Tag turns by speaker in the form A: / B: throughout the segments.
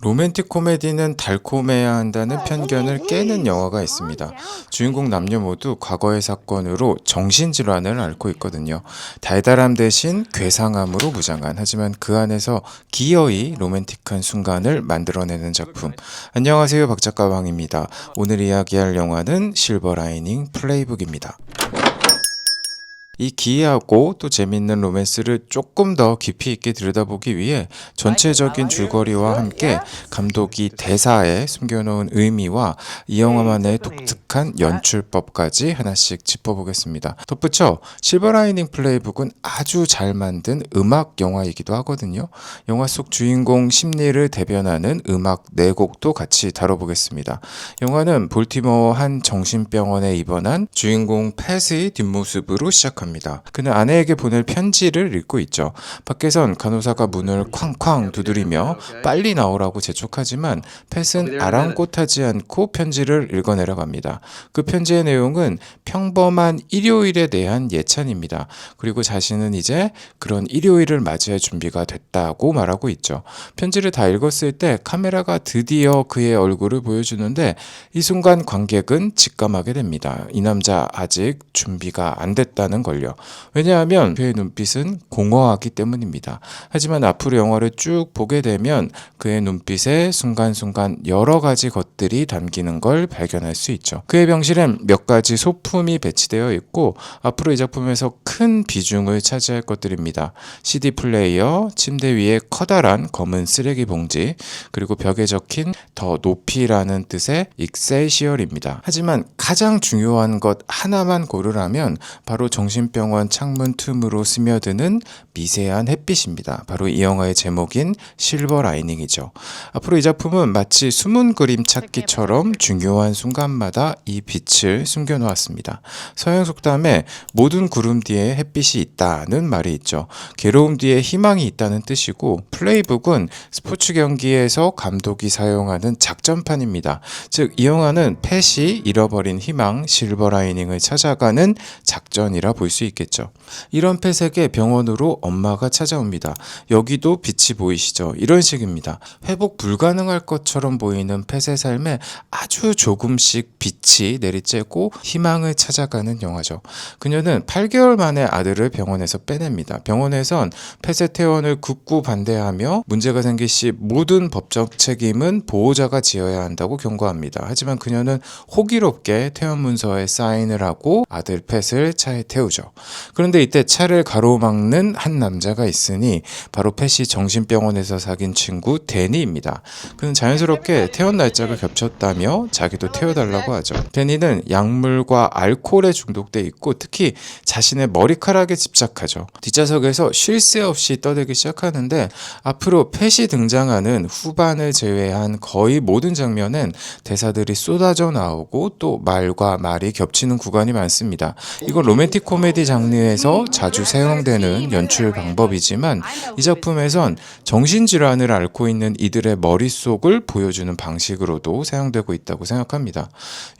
A: 로맨틱 코미디는 달콤해야 한다는 편견을 깨는 영화가 있습니다. 주인공 남녀 모두 과거의 사건으로 정신질환을 앓고 있거든요. 달달함 대신 괴상함으로 무장한, 하지만 그 안에서 기어이 로맨틱한 순간을 만들어내는 작품. 안녕하세요, 박작가 왕입니다. 오늘 이야기할 영화는 실버 라이닝 플레이북입니다. 이 기이하고 또 재밌는 로맨스를 조금 더 깊이 있게 들여다보기 위해 전체적인 줄거리와 함께 감독이 대사에 숨겨놓은 의미와 이 영화만의 독특한 연출법까지 하나씩 짚어보겠습니다. 덧붙여 실버라이닝 플레이북은 아주 잘 만든 음악 영화이기도 하거든요. 영화 속 주인공 심리를 대변하는 음악 4곡도 같이 다뤄보겠습니다. 영화는 볼티모어 한 정신병원에 입원한 주인공 팻의 뒷모습으로 시작합니다. 그는 아내에게 보낼 편지를 읽고 있죠. 밖에선 간호사가 문을 쾅쾅 두드리며 빨리 나오라고 재촉하지만 팻은 아랑곳하지 않고 편지를 읽어내려갑니다. 그 편지의 내용은 평범한 일요일에 대한 예찬입니다. 그리고 자신은 이제 그런 일요일을 맞이할 준비가 됐다고 말하고 있죠. 편지를 다 읽었을 때 카메라가 드디어 그의 얼굴을 보여주는데 이 순간 관객은 직감하게 됩니다. 이 남자 아직 준비가 안 됐다는 걸요. 왜냐하면 그의 눈빛은 공허하기 때문입니다. 하지만 앞으로 영화를 쭉 보게 되면 그의 눈빛에 순간순간 여러 가지 것들이 담기는 걸 발견할 수 있죠. 그의 병실엔 몇 가지 소품이 배치되어 있고 앞으로 이 작품에서 큰 비중을 차지할 것들입니다. CD 플레이어, 침대 위에 커다란 검은 쓰레기 봉지, 그리고 벽에 적힌 더 높이라는 뜻의 익셀시얼입니다. 하지만 가장 중요한 것 하나만 고르라면 바로 정신병원 창문 틈으로 스며드는 미세한 햇빛입니다. 바로 이 영화의 제목인 실버 라이닝이죠. 앞으로 이 작품은 마치 숨은 그림 찾기처럼 중요한 순간마다 이 빛을 숨겨놓았습니다. 서양 속담에 모든 구름 뒤에 햇빛이 있다는 말이 있죠. 괴로움 뒤에 희망이 있다는 뜻이고 플레이북은 스포츠 경기에서 감독이 사용하는 작전판입니다. 즉 이 영화는 팻이 잃어버린 희망 실버 라이닝을 찾아가는 작전이라 볼 수 있겠죠. 이런 팻에게 병원으로 엄마가 찾아옵니다. 여기도 빛이 보이시죠? 이런 식입니다. 회복 불가능할 것처럼 보이는 팻의 삶에 아주 조금씩 빛이 내리쬐고 희망을 찾아가는 영화죠. 그녀는 8개월 만에 아들을 병원에서 빼냅니다. 병원에선 팻의 퇴원을 극구 반대하며 문제가 생길 시 모든 법적 책임은 보호자가 지어야 한다고 경고합니다. 하지만 그녀는 호기롭게 퇴원 문서에 사인을 하고 아들 팻을 차에 태우죠. 그런데 이때 차를 가로막는 한 남자가 있으니 바로 팻이 정신병원에서 사귄 친구 데니입니다. 그는 자연스럽게 퇴원 날짜가 겹쳤다며 자기도 태워달라고 하죠. 데니는 약물과 알코올에 중독돼 있고 특히 자신의 머리카락에 집착하죠. 뒷좌석에서 쉴 새 없이 떠들기 시작하는데 앞으로 팻이 등장하는 후반을 제외한 거의 모든 장면엔 대사들이 쏟아져 나오고 또 말과 말이 겹치는 구간이 많습니다. 이건 로맨틱 코미디 장르에서 자주 사용되는 연출 방법이지만 이 작품에선 정신질환을 앓고 있는 이들의 머릿속을 보여주는 방식으로도 사용되고 있다고 생각합니다.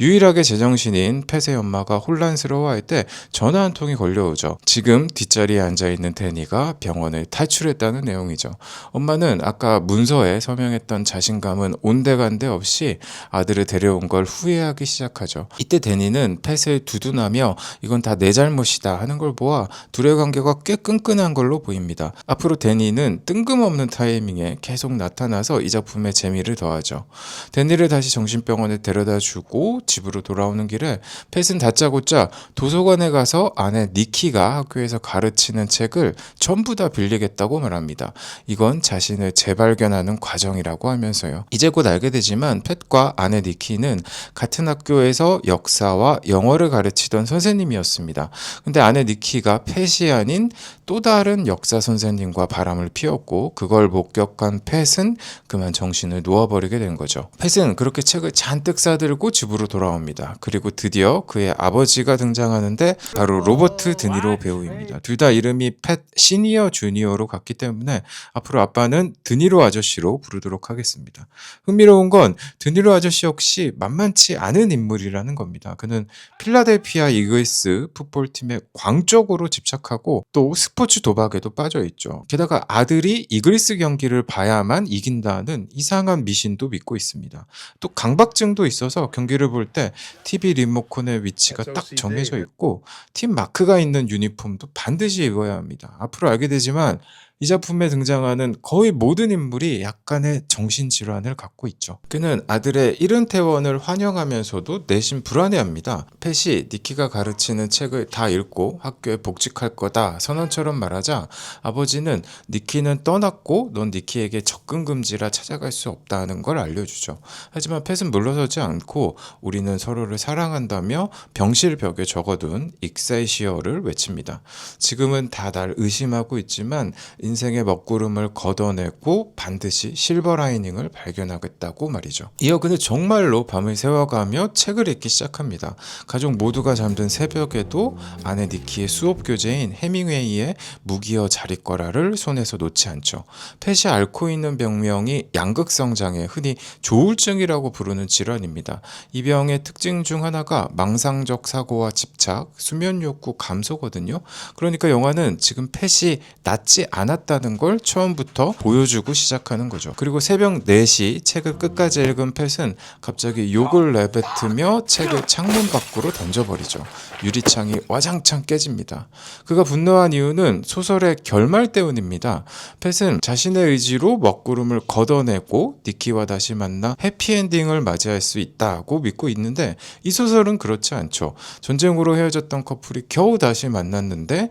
A: 유일하게 제정신인 팻의 엄마가 혼란스러워할 때 전화 한 통이 걸려오죠. 지금 뒷자리에 앉아있는 데니가 병원을 탈출했다는 내용이죠. 엄마는 아까 문서에 서명했던 자신감은 온데간데 없이 아들을 데려온 걸 후회하기 시작하죠. 이때 데니는 팻을 두둔하며 이건 다 내 잘못이다 하는 걸 보아 둘의 관계가 꽤 끈끈한 걸로 보입니다. 앞으로 데니는 뜬금없는 타이밍에 계속 나타나서 이 작품의 재미를 더하죠. 데니를 다시 정신병원에 데려다 주고 집으로 돌아오는 길에 팻은 다짜고짜 도서관에 가서 아내 니키가 학교에서 가르치는 책을 전부 다 빌리겠다고 말합니다. 이건 자신을 재발견하는 과정이라고 하면서요. 이제 곧 알게 되지만 팻과 아내 니키는 같은 학교에서 역사와 영어를 가르치던 선생님이었습니다. 근데 아내 니키가 팻이 아닌 또 다른 역사 선생님과 바람을 피웠고 그걸 목격한 팻은 그만 정신을 놓아버리게 된 거죠. 팻은 그렇게 책을 잔뜩 싸들고 집으로 돌아옵니다. 그리고 드디어 그의 아버지가 등장하는데 바로 로버트 드니로 배우입니다. 둘 다 이름이 팻 시니어 주니어로 갔기 때문에 앞으로 아빠는 드니로 아저씨로 부르도록 하겠습니다. 흥미로운 건 드니로 아저씨 역시 만만치 않은 인물이라는 겁니다. 그는 필라델피아 이글스 풋볼팀의 삶의 광적으로 집착하고 또 스포츠 도박에도 빠져 있죠. 게다가 아들이 이글스 경기를 봐야만 이긴다는 이상한 미신도 믿고 있습니다. 또 강박증도 있어서 경기를 볼 때 TV 리모컨의 위치가 딱 정해져 있고 팀 마크가 있는 유니폼도 반드시 입어야 합니다. 앞으로 알게 되지만 이 작품에 등장하는 거의 모든 인물이 약간의 정신질환을 갖고 있죠. 그는 아들의 이른 퇴원을 환영하면서도 내심 불안해합니다. 팻이 니키가 가르치는 책을 다 읽고 학교에 복직할 거다 선언처럼 말하자 아버지는 니키는 떠났고 넌 니키에게 접근 금지라 찾아갈 수 없다는 걸 알려주죠. 하지만 팻은 물러서지 않고 우리는 서로를 사랑한다며 병실벽에 적어둔 익셀시어를 외칩니다. 지금은 다 날 의심하고 있지만 인생의 먹구름을 걷어내고 반드시 실버 라이닝을 발견하겠다고 말이죠. 이어 그는 정말로 밤을 새워가며 책을 읽기 시작합니다. 가족 모두가 잠든 새벽에도 아내 니키의 수업 교재인 해밍웨이의 무기여 자릿거라를 손에서 놓지 않죠. 팻이 앓고 있는 병명이 양극성 장애, 흔히 조울증이라고 부르는 질환입니다. 이 병의 특징 중 하나가 망상적 사고와 집착, 수면 욕구 감소거든요. 그러니까 영화는 지금 팻이 낫지 않았다는 걸 처음부터 보여주고 시작하는 거죠. 그리고 새벽 4시 책을 끝까지 읽은 팻은 갑자기 욕을 내뱉으며 책을 창문 밖으로 던져버리죠. 유리창이 와장창 깨집니다. 그가 분노한 이유는 소설의 결말 때문입니다. 팻은 자신의 의지로 먹구름을 걷어내고 니키와 다시 만나 해피엔딩을 맞이할 수 있다고 믿고 있는데 이 소설은 그렇지 않죠. 전쟁으로 헤어졌던 커플이 겨우 다시 만났는데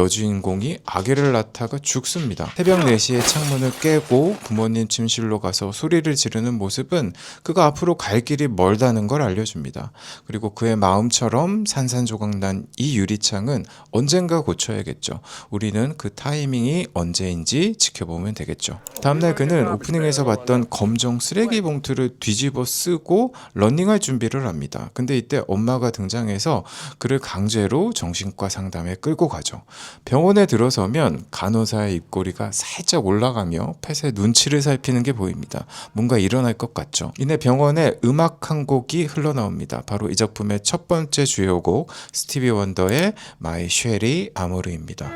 A: 여주인공이 아기를 낳다가 죽습니다. 새벽 4시에 창문을 깨고 부모님 침실로 가서 소리를 지르는 모습은 그가 앞으로 갈 길이 멀다는 걸 알려줍니다. 그리고 그의 마음처럼 산산조각난 이 유리창은 언젠가 고쳐야겠죠. 우리는 그 타이밍이 언제인지 지켜보면 되겠죠. 다음날 그는 오프닝에서 봤던 검정 쓰레기 봉투를 뒤집어 쓰고 러닝할 준비를 합니다. 근데 이때 엄마가 등장해서 그를 강제로 정신과 상담에 끌고 가죠. 병원에 들어서면 간호사의 입꼬리가 살짝 올라가며 팻의 눈치를 살피는 게 보입니다. 뭔가 일어날 것 같죠. 이내 병원에 음악 한 곡이 흘러나옵니다. 바로 이 작품의 첫 번째 주요곡 스티비 원더의 My Sherry Amour입니다.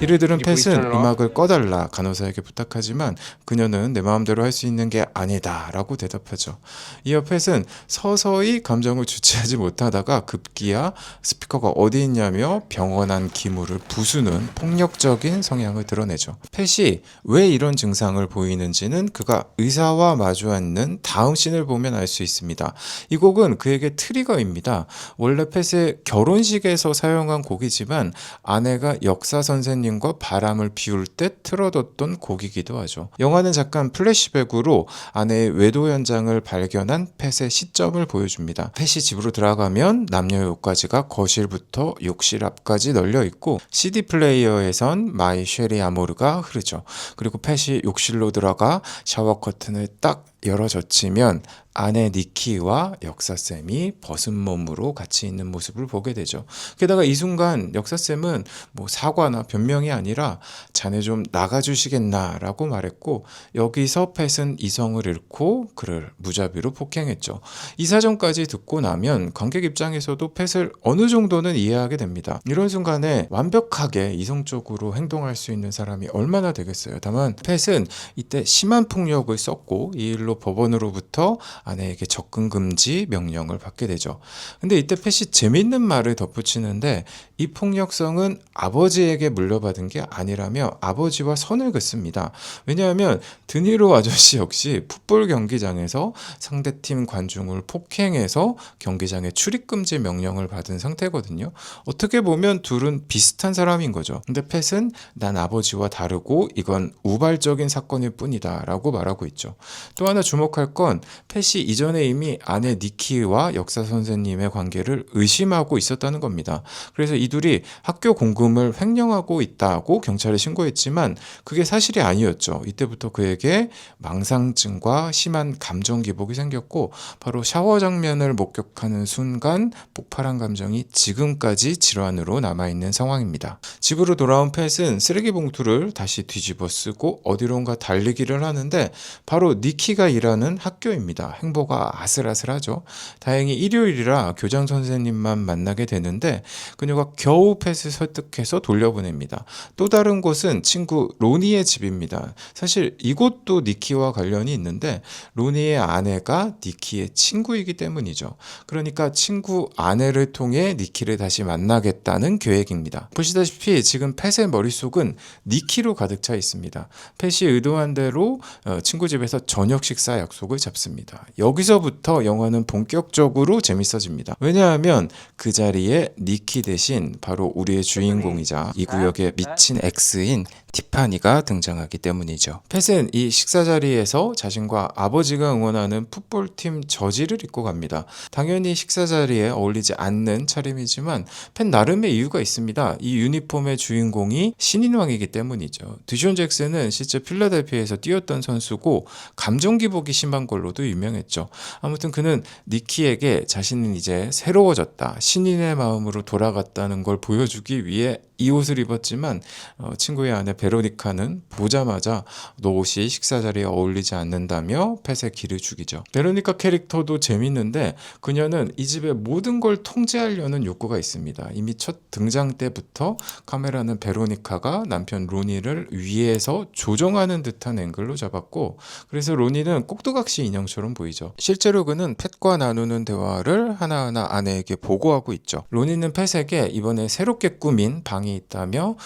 A: 이를 들은 팻은 음악을 꺼달라 간호사에게 부탁하지만 그녀는 내 마음대로 할 수 있는 게 아니다 라고 대답하죠. 이어 팻은 서서히 감정을 주체하지 못하다가 급기야 스피커가 어디 있냐며 병원 안 기물을 부수는 폭력적인 성향을 드러내죠. 팻이 왜 이런 증상을 보이는지는 그가 의사와 마주 앉는 다음 씬을 보면 알 수 있습니다. 이 곡은 그에게 트리거입니다. 원래 팻의 결혼식에서 사용한 곡이지만 아내가 역사 선생님과 바람을 피울 때 틀어뒀던 곡이기도 하죠. 영화는 잠깐 플래시백으로 아내의 외도 현장을 발견한 팻의 시점을 보여줍니다. 팻이 집으로 들어가면 남녀 옷가지가 거실부터 욕실 앞까지 널려 있고 CD 플레이어에선 마이 쉐리 아모르가 흐르죠. 그리고 팻이 욕실로 들어가 샤워 커튼을 딱 열어젖히면 아내 니키와 역사쌤이 벗은 몸으로 같이 있는 모습을 보게 되죠. 게다가 이 순간 역사쌤은 뭐 사과나 변명이 아니라 자네 좀 나가주시겠나 라고 말했고 여기서 팻은 이성을 잃고 그를 무자비로 폭행했죠. 이 사정까지 듣고 나면 관객 입장에서도 팻을 어느 정도는 이해하게 됩니다. 이런 순간에 완벽하게 이성적으로 행동할 수 있는 사람이 얼마나 되겠어요. 다만 팻은 이때 심한 폭력을 썼고 이 일로 법원으로부터 아내에게 접근 금지 명령을 받게 되죠. 근데 이때 팻이 재밌는 말을 덧붙이는데 이 폭력성은 아버지에게 물려받은 게 아니라며 아버지와 선을 긋습니다. 왜냐하면 드니로 아저씨 역시 풋볼 경기장에서 상대팀 관중을 폭행해서 경기장에 출입금지 명령을 받은 상태거든요. 어떻게 보면 둘은 비슷한 사람인 거죠. 근데 팻은 난 아버지와 다르고 이건 우발적인 사건일 뿐이다 라고 말하고 있죠. 또 하나 주목할 건 팻이 이전에 이미 아내 니키와 역사 선생님의 관계를 의심하고 있었다는 겁니다. 그래서 이 둘이 학교 공금을 횡령하고 있다고 경찰에 신고했지만 그게 사실이 아니었죠. 이때부터 그에게 망상증과 심한 감정 기복이 생겼고 바로 샤워 장면을 목격하는 순간 폭발한 감정이 지금까지 질환으로 남아있는 상황입니다. 집으로 돌아온 팻은 쓰레기 봉투를 다시 뒤집어 쓰고 어디론가 달리기를 하는데 바로 니키가 일하는 학교입니다. 행보가 아슬아슬하죠. 다행히 일요일이라 교장 선생님만 만나게 되는데 그녀가 겨우 펫을 설득해서 돌려보냅니다. 또 다른 곳은 친구 로니의 집입니다. 사실 이곳도 니키와 관련이 있는데 로니의 아내가 니키의 친구이기 때문이죠. 그러니까 친구 아내를 통해 니키를 다시 만나겠다는 계획입니다. 보시다시피 지금 펫의 머릿속은 니키로 가득 차 있습니다. 펫이 의도한 대로 친구 집에서 저녁 식사 약속을 잡습니다. 여기서부터 영화는 본격적으로 재밌어집니다. 왜냐하면 그 자리에 니키 대신 바로 우리의 주인공이자 이 구역의 미친 엑스인 티파니가 등장하기 때문이죠. 펫은 이 식사 자리에서 자신과 아버지가 응원하는 풋볼팀 저지를 입고 갑니다. 당연히 식사 자리에 어울리지 않는 차림이지만 펫 나름의 이유가 있습니다. 이 유니폼의 주인공이 신인왕이기 때문이죠. 드숀 잭슨은 실제 필라델피아에서 뛰었던 선수고 감정 기복이 심한 걸로도 유명했죠. 아무튼 그는 니키에게 자신은 이제 새로워졌다, 신인의 마음으로 돌아갔다는 걸 보여주기 위해 이 옷을 입었지만 친구의 아내 베로니카는 보자마자 너 옷이 식사 자리에 어울리지 않는다며 펫에 기를 죽이죠. 베로니카 캐릭터도 재밌는데 그녀는 이 집의 모든 걸 통제하려는 욕구가 있습니다. 이미 첫 등장 때부터 카메라는 베로니카가 남편 로니를 위에서 조정하는 듯한 앵글로 잡았고 그래서 로니는 꼭두각시 인형처럼 보이죠. 실제로 그는 펫과 나누는 대화를 하나하나 아내에게 보고하고 있죠. 로니는 펫에게 이번에 새롭게 꾸민 방이 있다며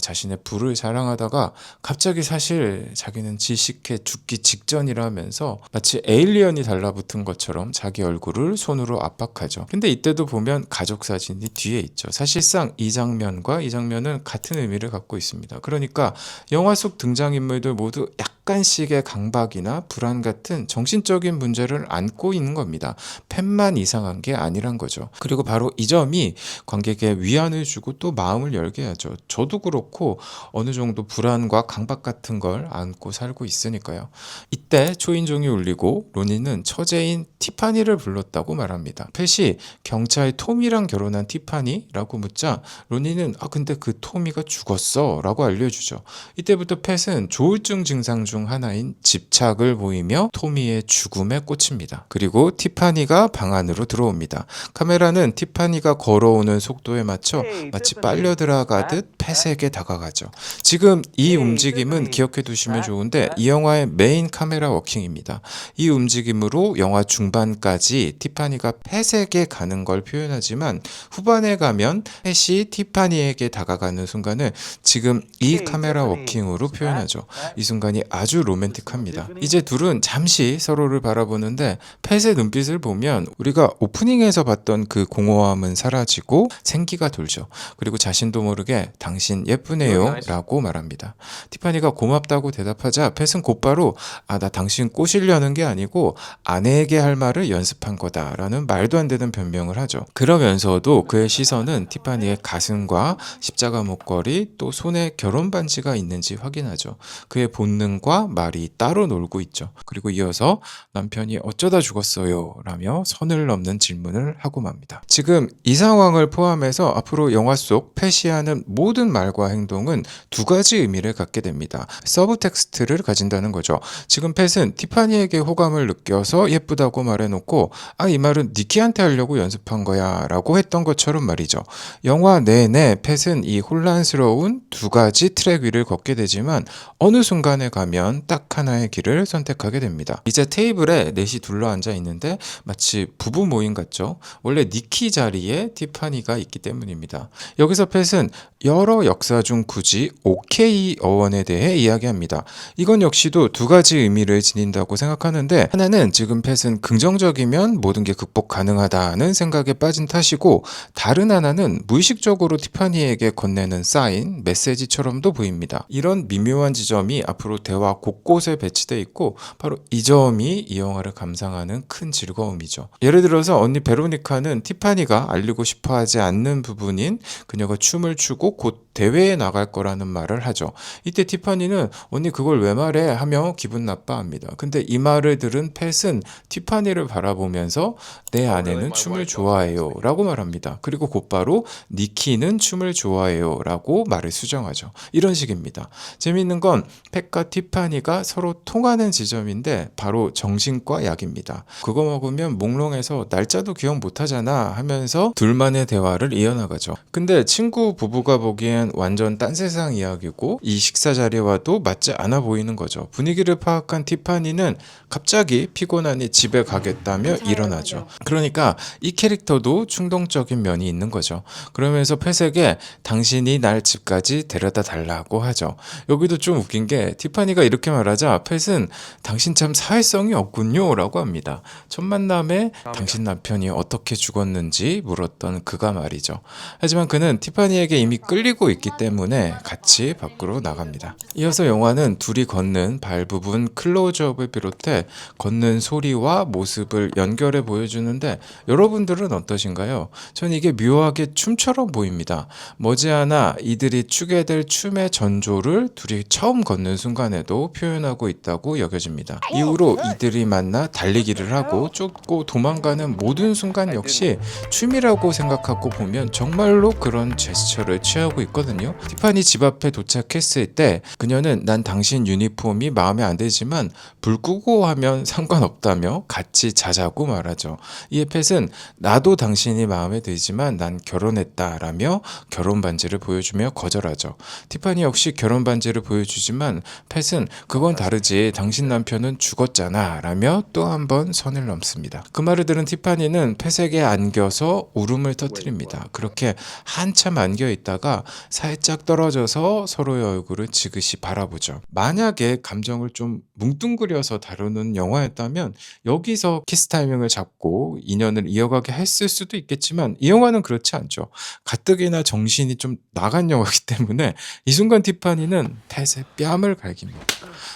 A: 자신의 부를 자랑하다가 갑자기 사실 자기는 질식해 죽기 직전이라면서 마치 에일리언이 달라붙은 것처럼 자기 얼굴을 손으로 압박하죠. 근데 이때도 보면 가족 사진이 뒤에 있죠. 사실상 이 장면과 이 장면은 같은 의미를 갖고 있습니다. 그러니까 영화 속 등장인물들 모두 약간씩의 강박이나 불안 같은 정신적인 문제를 안고 있는 겁니다. 팬만 이상한 게 아니란 거죠. 그리고 바로 이 점이 관객에 위안을 주고 또 마음을 열게 하죠. 저도 그렇고 어느 정도 불안과 강박 같은 걸 안고 살고 있으니까요. 이때 초인종이 울리고 로니는 처제인 티파니를 불렀다고 말합니다. 펫이 경찰 톰이랑 결혼한 티파니라고 묻자 로니는 근데 그 토미가 죽었어 라고 알려주죠. 이때부터 펫은 조울증 증상 중 하나인 집착을 보이며 토미의 죽음에 꽂힙니다. 그리고 티파니가 방 안으로 들어옵니다. 카메라는 티파니가 걸어오는 속도에 맞춰 마치 빨려 들어가듯 펫에게 다가가죠. 지금 이 움직임은 기억해 두시면 좋은데 이 영화의 메인 카메라 워킹입니다. 이 움직임으로 영화 중반까지 티파니가 펫에게 가는 걸 표현하지만 후반에 가면 펫이 티파니에게 다가가는 순간을 지금 이 카메라 워킹으로 표현하죠. 이 순간이 아주 로맨틱합니다. 이제 둘은 잠시 서로를 바라보는데 펫의 눈빛을 보면 우리가 오프닝에서 봤던 그 공허함은 사라지고 생기가 돌죠. 그리고 자신도 모르게 당신 예쁘네요 라고 말합니다. 티파니가 고맙다고 대답하자 펫은 곧바로 나 당신 꼬시려는 게 아니고 아내에게 할 말을 연습한 거다 라는 말도 안 되는 변명을 하죠. 그러면서도 그의 시선은 티파니의 가슴과 십자가 목걸이 또 손에 결혼 반지가 있는지 확인하죠. 그의 본능과 말이 따로 놀고 있죠. 그리고 이어서 남편이 어쩌다 죽었어요 라며 선을 넘는 질문을 하고 맙니다. 지금 이 상황을 포함해서 앞으로 영화 속 펫이 하는 모든 말과 행동은 두 가지 의미를 갖게 됩니다. 서브 텍스트를 가진다는 거죠. 지금 펫은 티파니에게 호감을 느껴서 예쁘다고 말해놓고 이 말은 니키한테 하려고 연습한 거야 라고 했던 것처럼 말이죠. 영화 내내 펫은 이 혼란스러운 두 가지 트랙 위를 걷게 되지만 어느 순간에 가면 딱 하나의 길을 선택하게 됩니다. 이제 테이블에 넷이 둘러앉아 있는데 마치 부부 모임 같죠. 원래 니키 자리에 티파니가 있기 때문입니다. 여기서 펫은 여러 역사 중 굳이 OK 어원에 대해 이야기합니다. 이건 역시도 두 가지 의미를 지닌다고 생각하는데 하나는 지금 펫은 긍정적이면 모든 게 극복 가능하다는 생각에 빠진 탓이고 다른 하나는 무의식적으로 티파니에게 건네는 사인, 메시지처럼도 보입니다. 이런 미묘한 지점이 앞으로 대화 곳곳에 배치돼 있고 바로 이 점이 이 영화를 감상하는 큰 즐거움이죠. 예를 들어서 언니 베로니카는 티파니가 알리고 싶어하지 않는 부분인 그녀가 춤을 추고 곧 대회에 나갈 거라는 말을 하죠. 이때 티파니는 언니 그걸 왜 말해? 하며 기분 나빠합니다. 근데 이 말을 들은 팻은 티파니를 바라보면서 내 아내는 춤을 좋아해요 라고 말합니다. 그리고 곧바로 니키는 춤을 좋아해요 라고 말을 수정하죠. 이런 식입니다. 재미있는 건 팻과 티파니가 서로 통하는 지점인데 바로 정신과 약입니다. 그거 먹으면 몽롱해서 날짜도 기억 못하잖아 하면서 둘만의 대화를 이어나가죠. 근데 친구 부부가 보기엔 완전 딴 세상 이야기고 이 식사 자리와도 맞지 않아 보이는 거죠. 분위기를 파악한 티파니는 갑자기 피곤하니 집에 가겠다며 일어나죠. 그러니까 이 캐릭터도 충동적인 면이 있는 거죠. 그러면서 팻에게 당신이 날 집까지 데려다 달라고 하죠. 여기도 좀 웃긴 게 티파니가 이렇게 말하자 팻은 당신 참 사회성이 없군요 라고 합니다. 첫 만남에 당신 남편이 어떻게 죽었는지 물었던 그가 말이죠. 하지만 그는 티파니에게 이미 끌리고 있기 때문에 같이 밖으로 나갑니다. 이어서 영화는 둘이 걷는 발 부분 클로즈업을 비롯해 걷는 소리와 모습을 연결해 보여주는데 여러분들은 어떠신가요? 전 이게 묘하게 춤처럼 보입니다. 머지않아 이들이 추게 될 춤의 전조를 둘이 처음 걷는 순간에도 표현하고 있다고 여겨집니다. 이후로 이들이 만나 달리기를 하고 쫓고 도망가는 모든 순간 역시 춤이라고 생각하고 보면 정말로 그런 제스처를 취하고 있거든요. 티파니 집 앞에 도착했을 때 그녀는 난 당신 유니폼이 마음에 안 들지만 불 끄고 하면 상관없다며 같이 자자고 말하죠. 이에 팻은 나도 당신이 마음에 들지만 난 결혼했다라며 결혼 반지를 보여주며 거절하죠. 티파니 역시 결혼 반지를 보여주지만 팻은 그건 다르지 당신 남편은 죽었잖아 라며 또 한 번 선을 넘습니다. 그 말을 들은 티파니는 팻에게 안겨서 울음을 터뜨립니다. 그렇게 한참 안겨 있다가 살짝 떨어져서 서로의 얼굴을 지그시 바라보죠. 만약에 감정을 좀 뭉뚱그려서 다루는 영화였다면 여기서 키스 타이밍을 잡고 인연을 이어가게 했을 수도 있겠지만 이 영화는 그렇지 않죠. 가뜩이나 정신이 좀 나간 영화이기 때문에 이 순간 티파니는 팻의 뺨을 갈깁니다.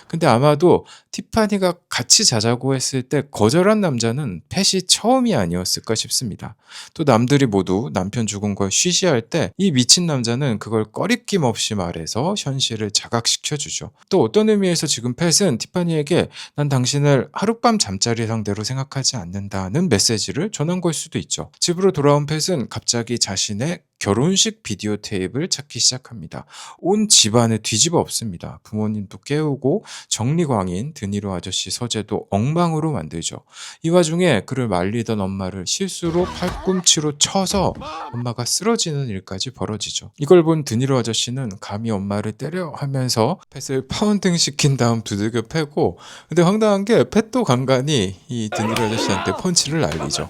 A: 근데 아마도 티파니가 같이 자자고 했을 때 거절한 남자는 팻이 처음이 아니었을까 싶습니다. 또 남들이 모두 남편 죽은 걸 쉬쉬할 때 이 미친 남자는 그걸 꺼리낌 없이 말해서 현실을 자각시켜주죠. 또 어떤 의미에서 지금 팻은 티파니에게 난 당신을 하룻밤 잠자리 상대로 생각하지 않는다는 메시지를 전한 걸 수도 있죠. 집으로 돌아온 팻은 갑자기 자신의 결혼식 비디오 테이프를 찾기 시작합니다. 온 집안을 뒤집어 엎습니다. 부모님도 깨우고 정리광인 드니로 아저씨 서재도 엉망으로 만들죠. 이 와중에 그를 말리던 엄마를 실수로 팔꿈치로 쳐서 엄마가 쓰러지는 일까지 벌어지죠. 이걸 본 드니로 아저씨는 감히 엄마를 때려 하면서 팻을 파운딩 시킨 다음 두들겨 패고 근데 황당한 게 팻도 간간히 이 드니로 아저씨한테 펀치를 날리죠.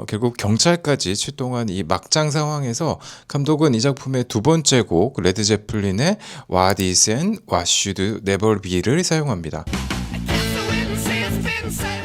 A: 결국 경찰까지 출동한 이 막장 상황에서 감독은 이 작품의 두 번째 곡 레드 제플린의 What is and What should never be를 사용합니다.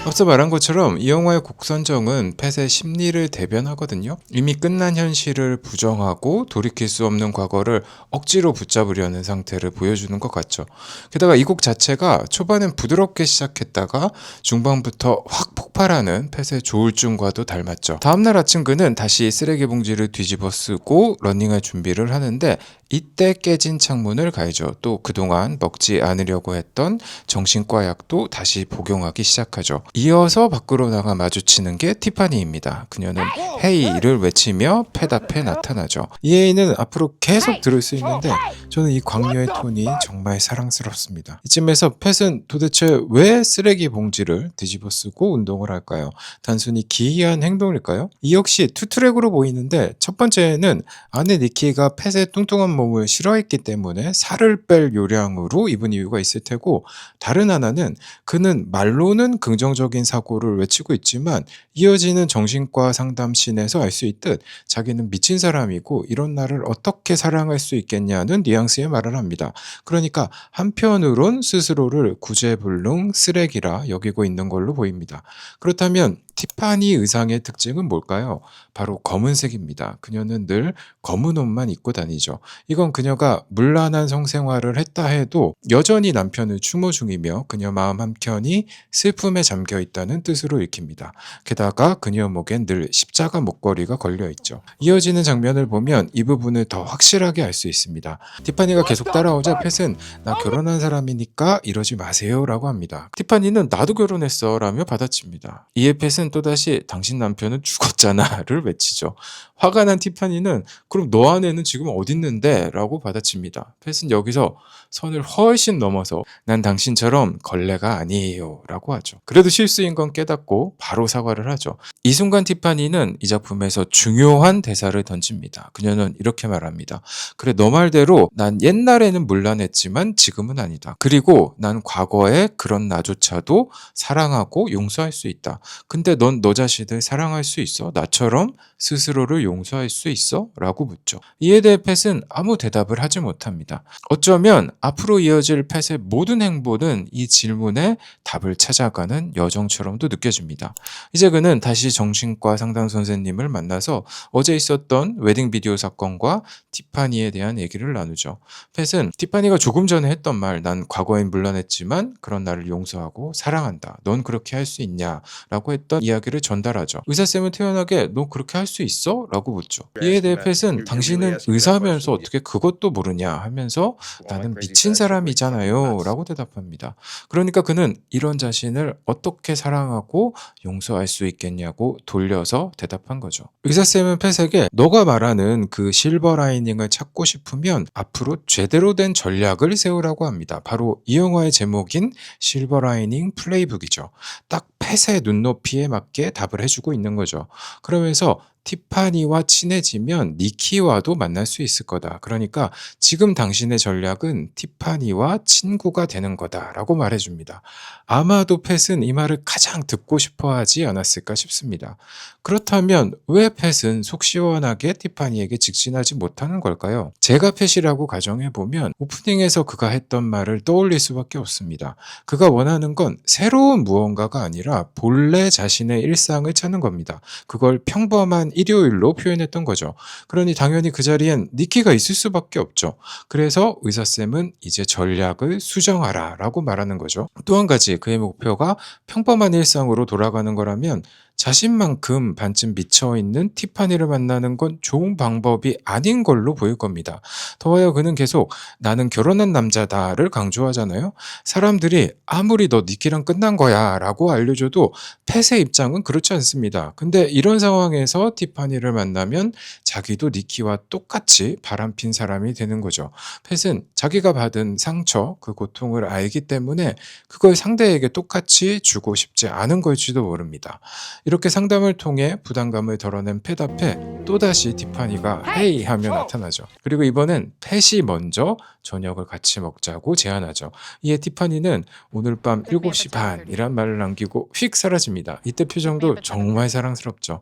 A: 앞서 말한 것처럼 이 영화의 곡 선정은 팻의 심리를 대변하거든요. 이미 끝난 현실을 부정하고 돌이킬 수 없는 과거를 억지로 붙잡으려는 상태를 보여주는 것 같죠. 게다가 이 곡 자체가 초반엔 부드럽게 시작했다가 중반부터 확 폭발하는 팻의 조울증과도 닮았죠. 다음날 아침 그는 다시 쓰레기 봉지를 뒤집어 쓰고 러닝할 준비를 하는데 이때 깨진 창문을 갈죠. 또 그동안 먹지 않으려고 했던 정신과 약도 다시 복용하기 시작하죠. 이어서 밖으로 나가 마주치는 게 티파니입니다. 그녀는 헤이를 외치며 팻 앞에 나타나죠. 이 헤이는 앞으로 계속 들을 수 있는데 저는 이 광녀의 톤이 정말 사랑스럽습니다. 이쯤에서 팻은 도대체 왜 쓰레기 봉지를 뒤집어 쓰고 운동을 할까요? 단순히 기이한 행동일까요? 이 역시 투트랙으로 보이는데 첫 번째는 아내 니키가 팻의 뚱뚱한 몸을 싫어했기 때문에 살을 뺄 요량으로 입은 이유가 있을 테고 다른 하나는 그는 말로는 긍정적인 사고를 외치고 있지만 이어지는 정신과 상담씬에서 알 수 있듯 자기는 미친 사람이고 이런 나를 어떻게 사랑할 수 있겠냐는 뉘앙스의 말을 합니다. 그러니까 한편으론 스스로를 구제불능 쓰레기라 여기고 있는 걸로 보입니다. 그렇다면 티파니 의상의 특징은 뭘까요? 바로 검은색입니다. 그녀는 늘 검은 옷만 입고 다니죠. 이건 그녀가 문란한 성생활을 했다 해도 여전히 남편을 추모 중이며 그녀 마음 한켠이 슬픔에 잠겨 있다는 뜻으로 읽힙니다. 게다가 그녀 목엔 늘 십자가 목걸이가 걸려 있죠. 이어지는 장면을 보면 이 부분을 더 확실하게 알 수 있습니다. 티파니가 계속 따라오자 팻은 나 결혼한 사람이니까 이러지 마세요 라고 합니다. 티파니는 나도 결혼했어 라며 받아칩니다. 이에 팻은 또다시 당신 남편은 죽었잖아를 외치죠. 화가 난 티파니는 그럼 너 아내는 지금 어딨는데? 라고 받아칩니다. 팻은 여기서 선을 훨씬 넘어서 난 당신처럼 걸레가 아니에요 라고 하죠. 그래도 실수인 건 깨닫고 바로 사과를 하죠. 이 순간 티파니는 이 작품에서 중요한 대사를 던집니다. 그녀는 이렇게 말합니다. 그래 너 말대로 난 옛날에는 문란했지만 지금은 아니다. 그리고 난 과거에 그런 나조차도 사랑하고 용서할 수 있다. 근데 넌 너 자신을 사랑할 수 있어? 나처럼 스스로를 용서할 수 있어? 라고 묻죠. 이에 대해 팻은 아무 대답을 하지 못합니다. 어쩌면 앞으로 이어질 팻의 모든 행보는 이 질문에 답을 찾아가는 여정처럼도 느껴집니다. 이제 그는 다시 정신과 상담 선생님을 만나서 어제 있었던 웨딩 비디오 사건과 티파니에 대한 얘기를 나누죠. 팻은 티파니가 조금 전에 했던 말, 난 과거엔 물러냈지만 그런 나를 용서하고 사랑한다. 넌 그렇게 할 수 있냐? 라고 했던 이야기를 전달하죠. 의사쌤은 태연하게 너 그렇게 할 수 있어? 라고 묻죠. 이에 대해 팻은 당신은 의사면서 어떻게 그것도 모르냐 하면서 나는 미친 사람이잖아요 라고 대답합니다. 그러니까 그는 이런 자신을 어떻게 사랑하고 용서할 수 있겠냐고 돌려서 대답한 거죠. 의사쌤은 팻에게 너가 말하는 그 실버 라이닝을 찾고 싶으면 앞으로 제대로 된 전략을 세우라고 합니다. 바로 이 영화의 제목인 실버 라이닝 플레이북이죠. 딱 팻의 눈높이에 맞게 답을 해주고 있는 거죠. 그러면서 티파니와 친해지면 니키와도 만날 수 있을 거다. 그러니까 지금 당신의 전략은 티파니와 친구가 되는 거다라고 말해줍니다. 아마도 팻은 이 말을 가장 듣고 싶어 하지 않았을까 싶습니다. 그렇다면 왜 팻은 속 시원하게 티파니에게 직진하지 못하는 걸까요? 제가 팻이라고 가정해보면 오프닝에서 그가 했던 말을 떠올릴 수밖에 없습니다. 그가 원하는 건 새로운 무언가가 아니라 본래 자신의 일상을 찾는 겁니다. 그걸 평범한 일요일로 표현했던 거죠. 그러니 당연히 그 자리엔 니키가 있을 수밖에 없죠. 그래서 의사쌤은 이제 전략을 수정하라 라고 말하는 거죠. 또 한 가지 그의 목표가 평범한 일상으로 돌아가는 거라면 자신만큼 반쯤 미쳐있는 티파니를 만나는 건 좋은 방법이 아닌 걸로 보일 겁니다. 더하여 그는 계속 나는 결혼한 남자다를 강조하잖아요. 사람들이 아무리 너 니키랑 끝난 거야 라고 알려줘도 팻의 입장은 그렇지 않습니다. 근데 이런 상황에서 티파니를 만나면 자기도 니키와 똑같이 바람핀 사람이 되는 거죠. 팻은 자기가 받은 상처, 그 고통을 알기 때문에 그걸 상대에게 똑같이 주고 싶지 않은 걸지도 모릅니다. 이렇게 상담을 통해 부담감을 덜어낸 팻 앞에 또다시 티파니가 헤이 하며 나타나죠. 그리고 이번엔 팻이 먼저 저녁을 같이 먹자고 제안하죠. 이에 티파니는 오늘 밤 7시 반이란 말을 남기고 휙 사라집니다. 이때 표정도 정말 사랑스럽죠.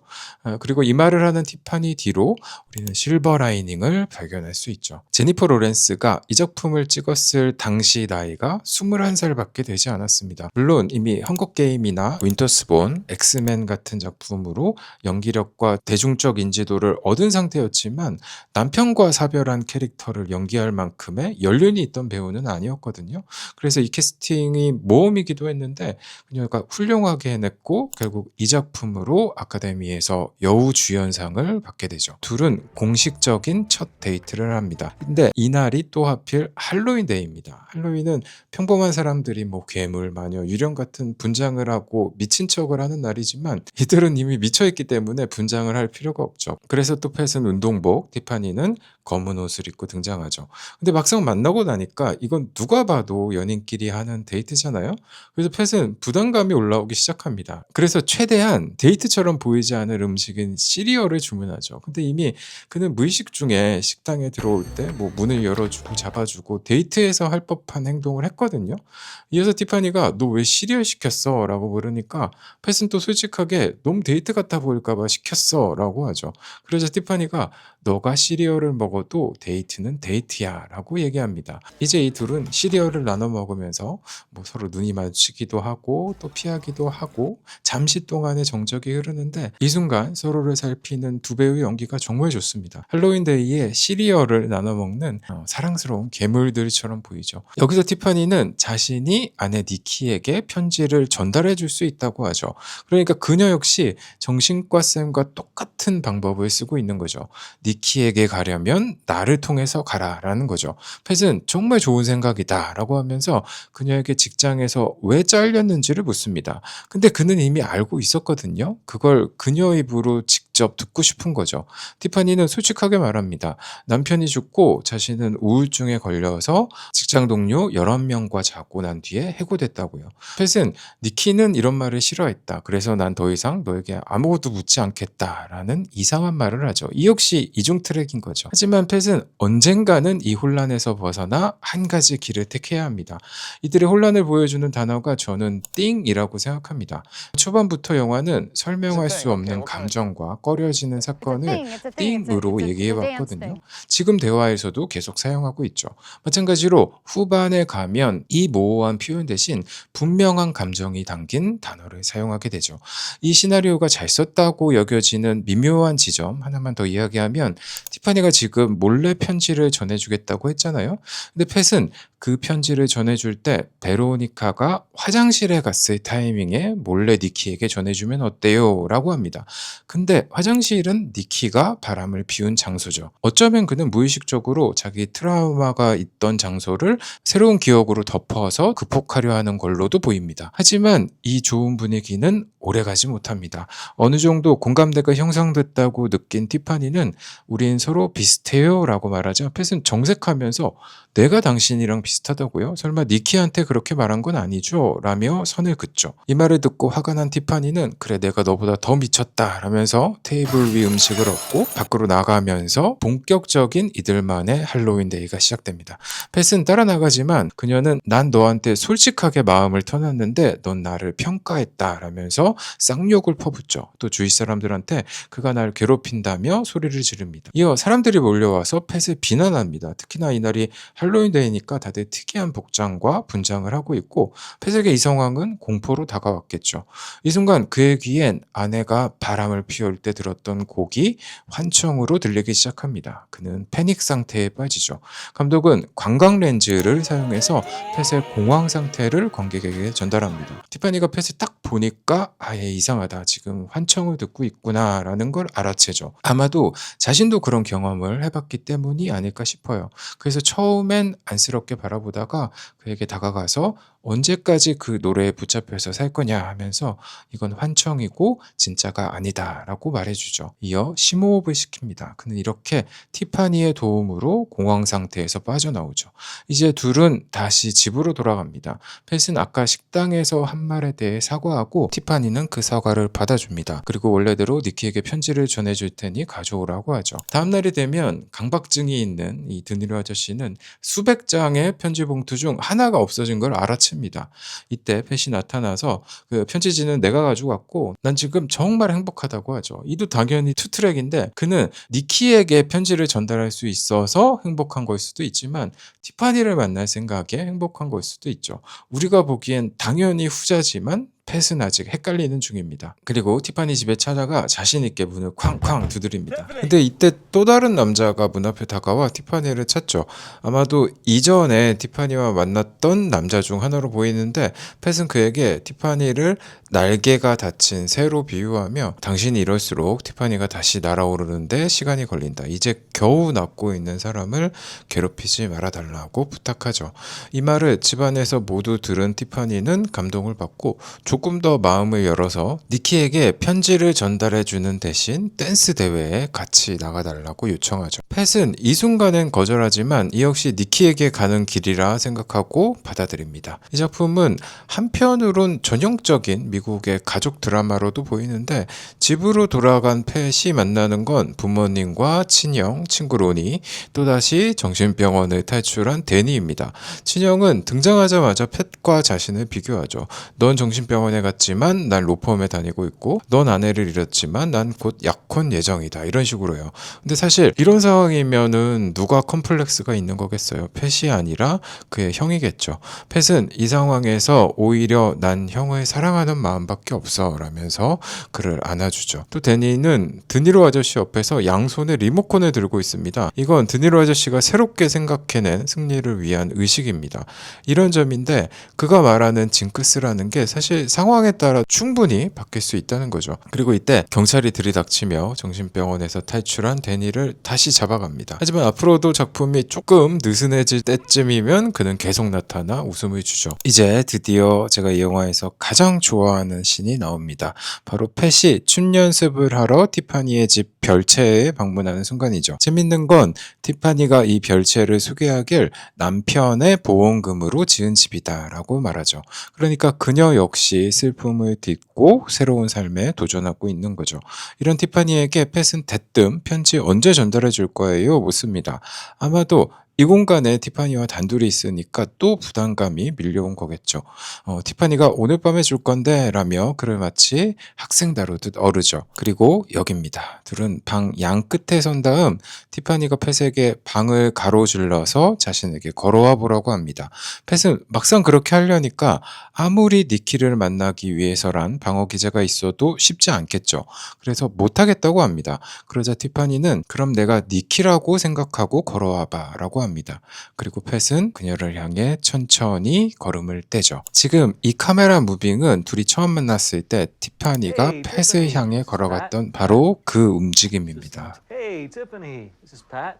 A: 그리고 이 말을 하는 티파니 뒤로 우리는 실버 라이닝을 발견할 수 있죠. 제니퍼 로렌스가 이 작품을 찍었을 당시 나이가 21살밖에 되지 않았습니다. 물론 이미 헝거게임이나 윈터스본, 엑스맨 같은 작품으로 연기력과 대중적 인지도를 얻은 상태였지만 남편과 사별한 캐릭터를 연기할 만큼의 연륜이 있던 배우는 아니었거든요. 그래서 이 캐스팅이 모험이기도 했는데 그녀가 훌륭하게 해냈고 결국 이 작품으로 아카데미에서 여우주연상을 받게 되죠. 둘은 공식적인 첫 데이트를 합니다. 근데 이날이 또 하필 할로윈데이입니다. 할로윈은 평범한 사람들이 뭐 괴물, 마녀, 유령 같은 분장을 하고 미친 척을 하는 날이지만 이들은 이미 미쳐있기 때문에 분장을 할 필요가 없죠. 그래서 또 팻은 운동복, 티파니는 검은 옷을 입고 등장하죠. 근데 막상 만나고 나니까 이건 누가 봐도 연인끼리 하는 데이트잖아요. 그래서 팻은 부담감이 올라오기 시작합니다. 그래서 최대한 데이트처럼 보이지 않을 음식인 시리얼을 주문하죠. 근데 이미 그는 무의식 중에 식당에 들어올 때 뭐 문을 열어주고 잡아주고 데이트에서 할 법한 행동을 했거든요. 이어서 티파니가 너 왜 시리얼 시켰어? 라고 물으니까 팻은 또 솔직하게 너무 데이트 같아 보일까 봐 시켰어 라고 하죠. 그래서 티파니가 너가 시리얼을 먹어도 먹어도 데이트는 데이트야 라고 얘기합니다. 이제 이 둘은 시리얼을 나눠 먹으면서 뭐 서로 눈이 마주치기도 하고 또 피하기도 하고 잠시 동안의 정적이 흐르는데 이 순간 서로를 살피는 두 배우의 연기가 정말 좋습니다. 할로윈데이에 시리얼을 나눠 먹는 사랑스러운 괴물들처럼 보이죠. 여기서 티파니는 자신이 아내 니키에게 편지를 전달해 줄 수 있다고 하죠. 그러니까 그녀 역시 정신과 쌤과 똑같은 방법을 쓰고 있는 거죠. 니키에게 가려면 나를 통해서 가라라는 거죠. 팻은 정말 좋은 생각이다 라고 하면서 그녀에게 직장에서 왜 잘렸는지를 묻습니다. 근데 그는 이미 알고 있었거든요. 그걸 그녀 입으로 직접 듣고 싶은 거죠. 티파니는 솔직하게 말합니다. 남편이 죽고 자신은 우울증에 걸려서 직장 동료 11명과 자고 난 뒤에 해고됐다고요. 팻은 니키는 이런 말을 싫어했다. 그래서 난 더 이상 너에게 아무것도 묻지 않겠다라는 이상한 말을 하죠. 이 역시 이중 트랙인 거죠. 하지만 팻은 언젠가는 이 혼란에서 벗어나 한 가지 길을 택해야 합니다. 이들의 혼란을 보여주는 단어가 저는 띵이라고 생각합니다. 초반부터 영화는 설명할 수 없는 감정과 꺼려지는 사건을 띵으로 얘기해왔거든요. 지금 대화에서도 계속 사용하고 있죠. 마찬가지로 후반에 가면 이 모호한 표현 대신 분명한 감정이 담긴 단어를 사용하게 되죠. 이 시나리오가 잘 썼다고 여겨지는 미묘한 지점 하나만 더 이야기하면 티파니가 지금 몰래 편지를 전해주겠다고 했잖아요. 근데 팻은 그 편지를 전해줄 때 베로니카가 화장실에 갔을 타이밍에 몰래 니키에게 전해주면 어때요? 라고 합니다. 근데 화장실은 니키가 바람을 피운 장소죠. 어쩌면 그는 무의식적으로 자기 트라우마가 있던 장소를 새로운 기억으로 덮어서 극복하려 하는 걸로도 보입니다. 하지만 이 좋은 분위기는 오래가지 못합니다. 어느 정도 공감대가 형성됐다고 느낀 티파니는 우린 서로 비슷해요 라고 말하자 팻은 정색하면서 내가 당신이랑 비슷하다고요? 설마 니키한테 그렇게 말한 건 아니죠? 라며 선을 긋죠. 이 말을 듣고 화가 난 티파니는 그래 내가 너보다 더 미쳤다 라면서 테이블 위 음식을 얻고 밖으로 나가면서 본격적인 이들만의 할로윈데이가 시작됩니다. 팻은 따라 나가지만 그녀는 난 너한테 솔직하게 마음을 터놨는데 넌 나를 평가했다 라면서 쌍욕을 퍼붓죠. 또 주위 사람들한테 그가 날 괴롭힌다며 소리를 지릅니다. 이어 사람들이 몰려와서 팻을 비난합니다. 특히나 이날이 할로윈데이니까 다들 특이한 복장과 분장을 하고 있고 팻에게 이 상황은 공포로 다가왔겠죠. 이 순간 그의 귀엔 아내가 바람을 피울 때 들었던 곡이 환청으로 들리기 시작합니다. 그는 패닉 상태에 빠지죠. 감독은 관광 렌즈를 사용해서 팻의 공황 상태를 관객에게 전달합니다. 티파니가 팻을 딱 보니까 아예 이상하다. 지금 환청을 듣고 있구나 라는 걸 알아채죠. 아마도 자신도 그런 경험을 해봤기 때문이 아닐까 싶어요. 그래서 처음엔 안쓰럽게 바라보다가 그에게 다가가서 언제까지 그 노래에 붙잡혀서 살 거냐 하면서 이건 환청이고 진짜가 아니다 라고 말해주죠. 이어 심호흡을 시킵니다. 그는 이렇게 티파니의 도움으로 공황 상태에서 빠져나오죠. 이제 둘은 다시 집으로 돌아갑니다. 팻은 아까 식당에서 한 말에 대해 사과하고 티파니는 그 사과를 받아줍니다. 그리고 원래대로 니키에게 편지를 전해줄 테니 가져오라고 하죠. 다음날이 되면 강박증이 있는 이 드니로 아저씨는 수백 장의 편지 봉투 중 하나가 없어진 걸 알아챕니다. 이때 팻이 나타나서 그 편지지는 내가 가지고 왔고 난 지금 정말 행복하다고 하죠. 이도 당연히 투트랙인데 그는 니키에게 편지를 전달할 수 있어서 행복한 걸 수도 있지만 티파니를 만날 생각에 행복한 걸 수도 있죠. 우리가 보기엔 당연히 후자지만 팻은 아직 헷갈리는 중입니다. 그리고 티파니 집에 찾아가 자신 있게 문을 쾅쾅 두드립니다. 근데 이때 또 다른 남자가 문 앞에 다가와 티파니를 찾죠. 아마도 이전에 티파니와 만났던 남자 중 하나로 보이는데 팻은 그에게 티파니를 날개가 닫힌 새로 비유하며 당신이 이럴수록 티파니가 다시 날아오르는데 시간이 걸린다. 이제 겨우 낫고 있는 사람을 괴롭히지 말아달라고 부탁하죠. 이 말을 집안에서 모두 들은 티파니는 감동을 받고 조금 더 마음을 열어서 니키에게 편지를 전달해주는 대신 댄스 대회에 같이 나가달라고 요청하죠. 팻은 이 순간엔 거절하지만 이 역시 니키에게 가는 길이라 생각하고 받아들입니다. 이 작품은 한편으론 전형적인 미국의 가족 드라마로도 보이는데 집으로 돌아간 팻이 만나는 건 부모님과 친형, 친구 로니, 또다시 정신병원을 탈출한 데니입니다. 친형은 등장하자마자 팻과 자신을 비교하죠. 넌 정신병원 정신병원에 갔지만 난 로펌에 다니고 있고 넌 아내를 잃었지만 난 곧 약혼 예정이다. 이런 식으로요. 근데 사실 이런 상황이면은 누가 컴플렉스가 있는 거겠어요? 팻이 아니라 그의 형이겠죠. 팻은 이 상황에서 오히려 난 형을 사랑하는 마음밖에 없어 라면서 그를 안아주죠. 또 데니는 드니로 아저씨 옆에서 양손에 리모컨을 들고 있습니다. 이건 드니로 아저씨가 새롭게 생각해낸 승리를 위한 의식입니다. 이런 점인데 그가 말하는 징크스라는 게 사실 상황에 따라 충분히 바뀔 수 있다는 거죠. 그리고 이때 경찰이 들이닥치며 정신병원에서 탈출한 데니를 다시 잡아갑니다. 하지만 앞으로도 작품이 조금 느슨해질 때쯤이면 그는 계속 나타나 웃음을 주죠. 이제 드디어 제가 이 영화에서 가장 좋아하는 씬이 나옵니다. 바로 팻이 춤 연습을 하러 티파니의 집 별채에 방문하는 순간이죠. 재밌는 건 티파니가 이 별채를 소개하길 남편의 보험금으로 지은 집이다 라고 말하죠. 그러니까 그녀 역시 슬픔을 딛고 새로운 삶에 도전하고 있는 거죠. 이런 티파니에게 팻은 대뜸 편지 언제 전달해 줄 거예요? 묻습니다. 아마도 이 공간에 티파니와 단둘이 있으니까 또 부담감이 밀려온 거겠죠. 티파니가 오늘 밤에 줄 건데 라며 그를 마치 학생 다루듯 어르죠. 그리고 여기입니다. 둘은 방 양 끝에 선 다음 티파니가 팻에게 방을 가로질러서 자신에게 걸어와 보라고 합니다. 팻은 막상 그렇게 하려니까 아무리 니키를 만나기 위해서란 방어 기제가 있어도 쉽지 않겠죠. 그래서 못하겠다고 합니다. 그러자 티파니는 그럼 내가 니키라고 생각하고 걸어와 봐 라고 합니다. 그리고 팻은 그녀를 향해 천천히 걸음을 떼죠. 지금 이 카메라 무빙은 둘이 처음 만났을 때 티파니가 팻을 향해 걸어갔던 바로 그 움직임입니다.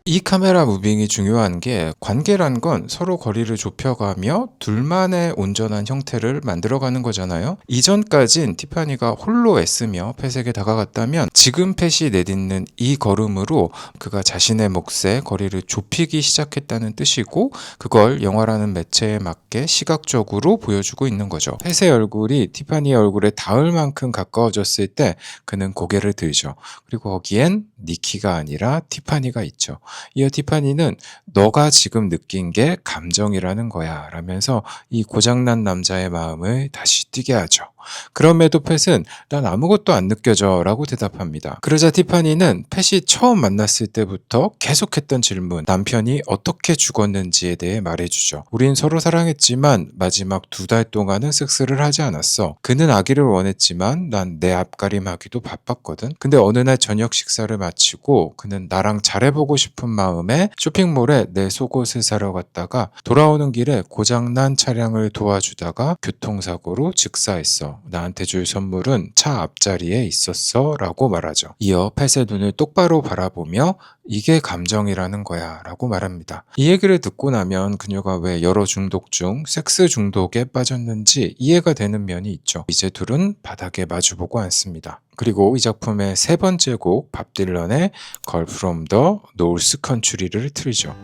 A: 이 카메라 무빙이 중요한 게 관계란 건 서로 거리를 좁혀가며 둘만의 온전한 형태를 만들어가는 거잖아요. 이전까진 티파니가 홀로 애쓰며 팻에게 다가갔다면 지금 팻이 내딛는 이 걸음으로 그가 자신의 몫에 거리를 좁히기 시작했다는 뜻이고 그걸 영화라는 매체에 맞게 시각적으로 보여주고 있는 거죠. 팻의 얼굴이 티파니의 얼굴에 닿을 만큼 가까워졌을 때 그는 고개를 들죠. 그리고 거기엔 니키가 아니라 티파니가 있죠. 이어 티파니는 너가 지금 느낀 게 감정이라는 거야 라면서 이 고장난 남자의 마음을 다시 뛰게 하죠. 그럼에도 팻은 난 아무것도 안 느껴져 라고 대답합니다. 그러자 티파니는 팻이 처음 만났을 때부터 계속했던 질문, 남편이 어떻게 죽었는지에 대해 말해주죠. 우린 서로 사랑했지만 마지막 2달 동안은 섹스를 하지 않았어. 그는 아기를 원했지만 난 내 앞가림하기도 바빴거든. 근데 어느 날 저녁 식사를 마치고 그는 나랑 잘해보고 싶은 마음에 쇼핑몰에 내 속옷을 사러 갔다가 돌아오는 길에 고장난 차량을 도와주다가 교통사고로 즉사했어. 나한테 줄 선물은 차 앞자리에 있었어 라고 말하죠. 이어 팻의 눈을 똑바로 바라보며 이게 감정이라는 거야 라고 말합니다. 이 얘기를 듣고 나면 그녀가 왜 여러 중독 중 섹스 중독에 빠졌는지 이해가 되는 면이 있죠. 이제 둘은 바닥에 마주보고 앉습니다. 그리고 이 작품의 세 번째 곡 밥 딜런의 Girl from the North Country를 틀죠.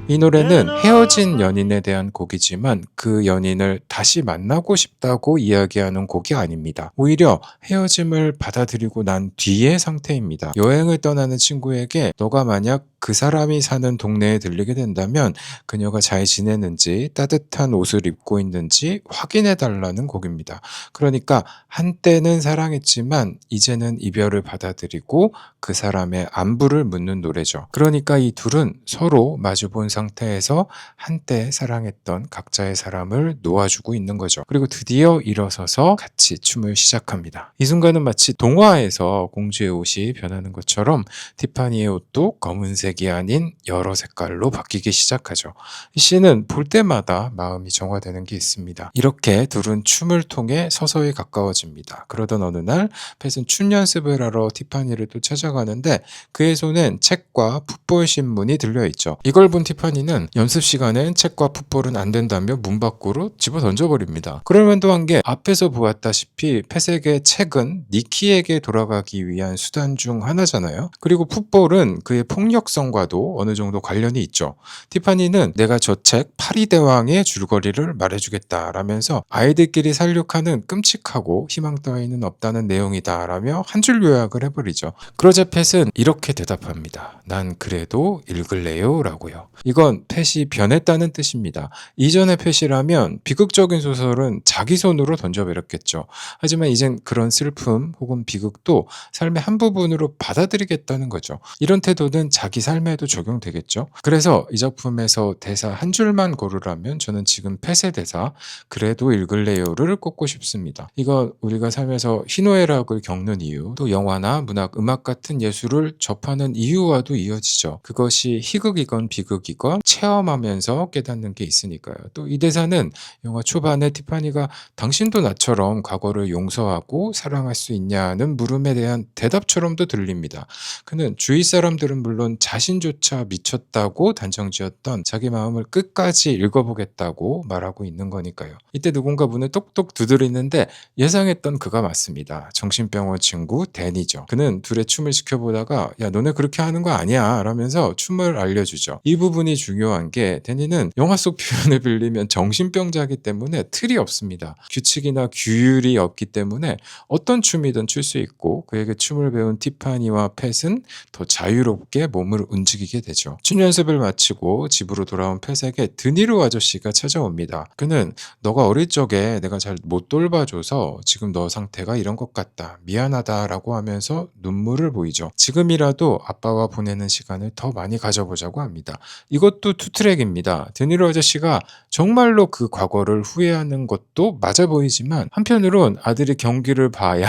A: 이 노래는 헤어진 연인에 대한 곡이지만 그 연인을 다시 만나고 싶다고 이야기하는 곡이 아닙니다. 오히려 헤어짐을 받아들이고 난 뒤의 상태입니다. 여행을 떠나는 친구에게 너가 만약 그 사람이 사는 동네에 들리게 된다면 그녀가 잘 지내는지 따뜻한 옷을 입고 있는지 확인해 달라는 곡입니다. 그러니까 한때는 사랑했지만 이제는 이별을 받아들이고 그 사람의 안부를 묻는 노래죠. 그러니까 이 둘은 서로 마주본 상태에서 한때 사랑했던 각자의 사람을 놓아주고 있는 거죠. 그리고 드디어 일어서서 같이 춤을 시작합니다. 이 순간은 마치 동화에서 공주의 옷이 변하는 것처럼 티파니의 옷도 검은색이 아닌 여러 색깔로 바뀌기 시작하죠. 이 씬은 볼 때마다 마음이 정화되는 게 있습니다. 이렇게 둘은 춤을 통해 서서히 가까워집니다. 그러던 어느 날 팻은 춤 연습을 하러 티파니를 또 찾아가는데 그의 손엔 책과 풋볼 신문이 들려있죠. 이걸 본 티파니는 연습 시간엔 책과 풋볼은 안 된다며 문 밖으로 집어 던져버립니다. 그럴 만도 한 게 앞에서 보았다시피 팻에게 책은 니키에게 돌아가기 위한 수단 중 하나잖아요. 그리고 풋볼은 그의 폭력성과도 어느 정도 관련이 있죠. 티파니는 내가 저 책 파리대왕의 줄거리를 말해주겠다 라면서 아이들끼리 살육하는 끔찍하고 희망 따위는 없다는 내용이다 라며 한 줄 요약을 해버리죠. 그러자 팻은 이렇게 대답합니다. 난 그래도 읽을래요 라고요. 이건 펫이 변했다는 뜻입니다. 이전의 펫이라면 비극적인 소설은 자기 손으로 던져버렸겠죠. 하지만 이젠 그런 슬픔 혹은 비극도 삶의 한 부분으로 받아들이겠다는 거죠. 이런 태도는 자기 삶에도 적용되겠죠. 그래서 이 작품에서 대사 한 줄만 고르라면 저는 지금 펫의 대사 그래도 읽을래요를 꼽고 싶습니다. 이건 우리가 삶에서 희노애락을 겪는 이유, 또 영화나 문학, 음악 같은 예술을 접하는 이유와도 이어지죠. 그것이 희극이건 비극이건 체험하면서 깨닫는 게 있으니까요. 또 이 대사는 영화 초반에 티파니가 당신도 나처럼 과거를 용서하고 사랑할 수 있냐는 물음에 대한 대답처럼도 들립니다. 그는 주위 사람들은 물론 자신조차 미쳤다고 단정지었던 자기 마음을 끝까지 읽어보겠다고 말하고 있는 거니까요. 이때 누군가 문을 똑똑 두드리는데 예상했던 그가 맞습니다. 정신병원 친구 데니죠. 그는 둘의 춤을 지켜보다가 야 너네 그렇게 하는 거 아니야 라면서 춤을 알려주죠. 이 부분이 중요한 게 데니는 영화 속 표현을 빌리면 정신병자이기 때문에 틀이 없습니다. 규칙이나 규율이 없기 때문에 어떤 춤이든 출 수 있고 그에게 춤을 배운 티파니와 펫은 더 자유롭게 몸을 움직이게 되죠. 춤 연습을 마치고 집으로 돌아온 펫에게 드니로 아저씨가 찾아옵니다. 그는 너가 어릴 적에 내가 잘 못 돌봐줘서 지금 너 상태가 이런 것 같다. 미안하다 라고 하면서 눈물을 보이죠. 지금이라도 아빠와 보내는 시간을 더 많이 가져보자고 합니다. 이것도 투트랙입니다. 드니로 아저씨가 정말로 그 과거를 후회하는 것도 맞아 보이지만 한편으론 아들이 경기를 봐야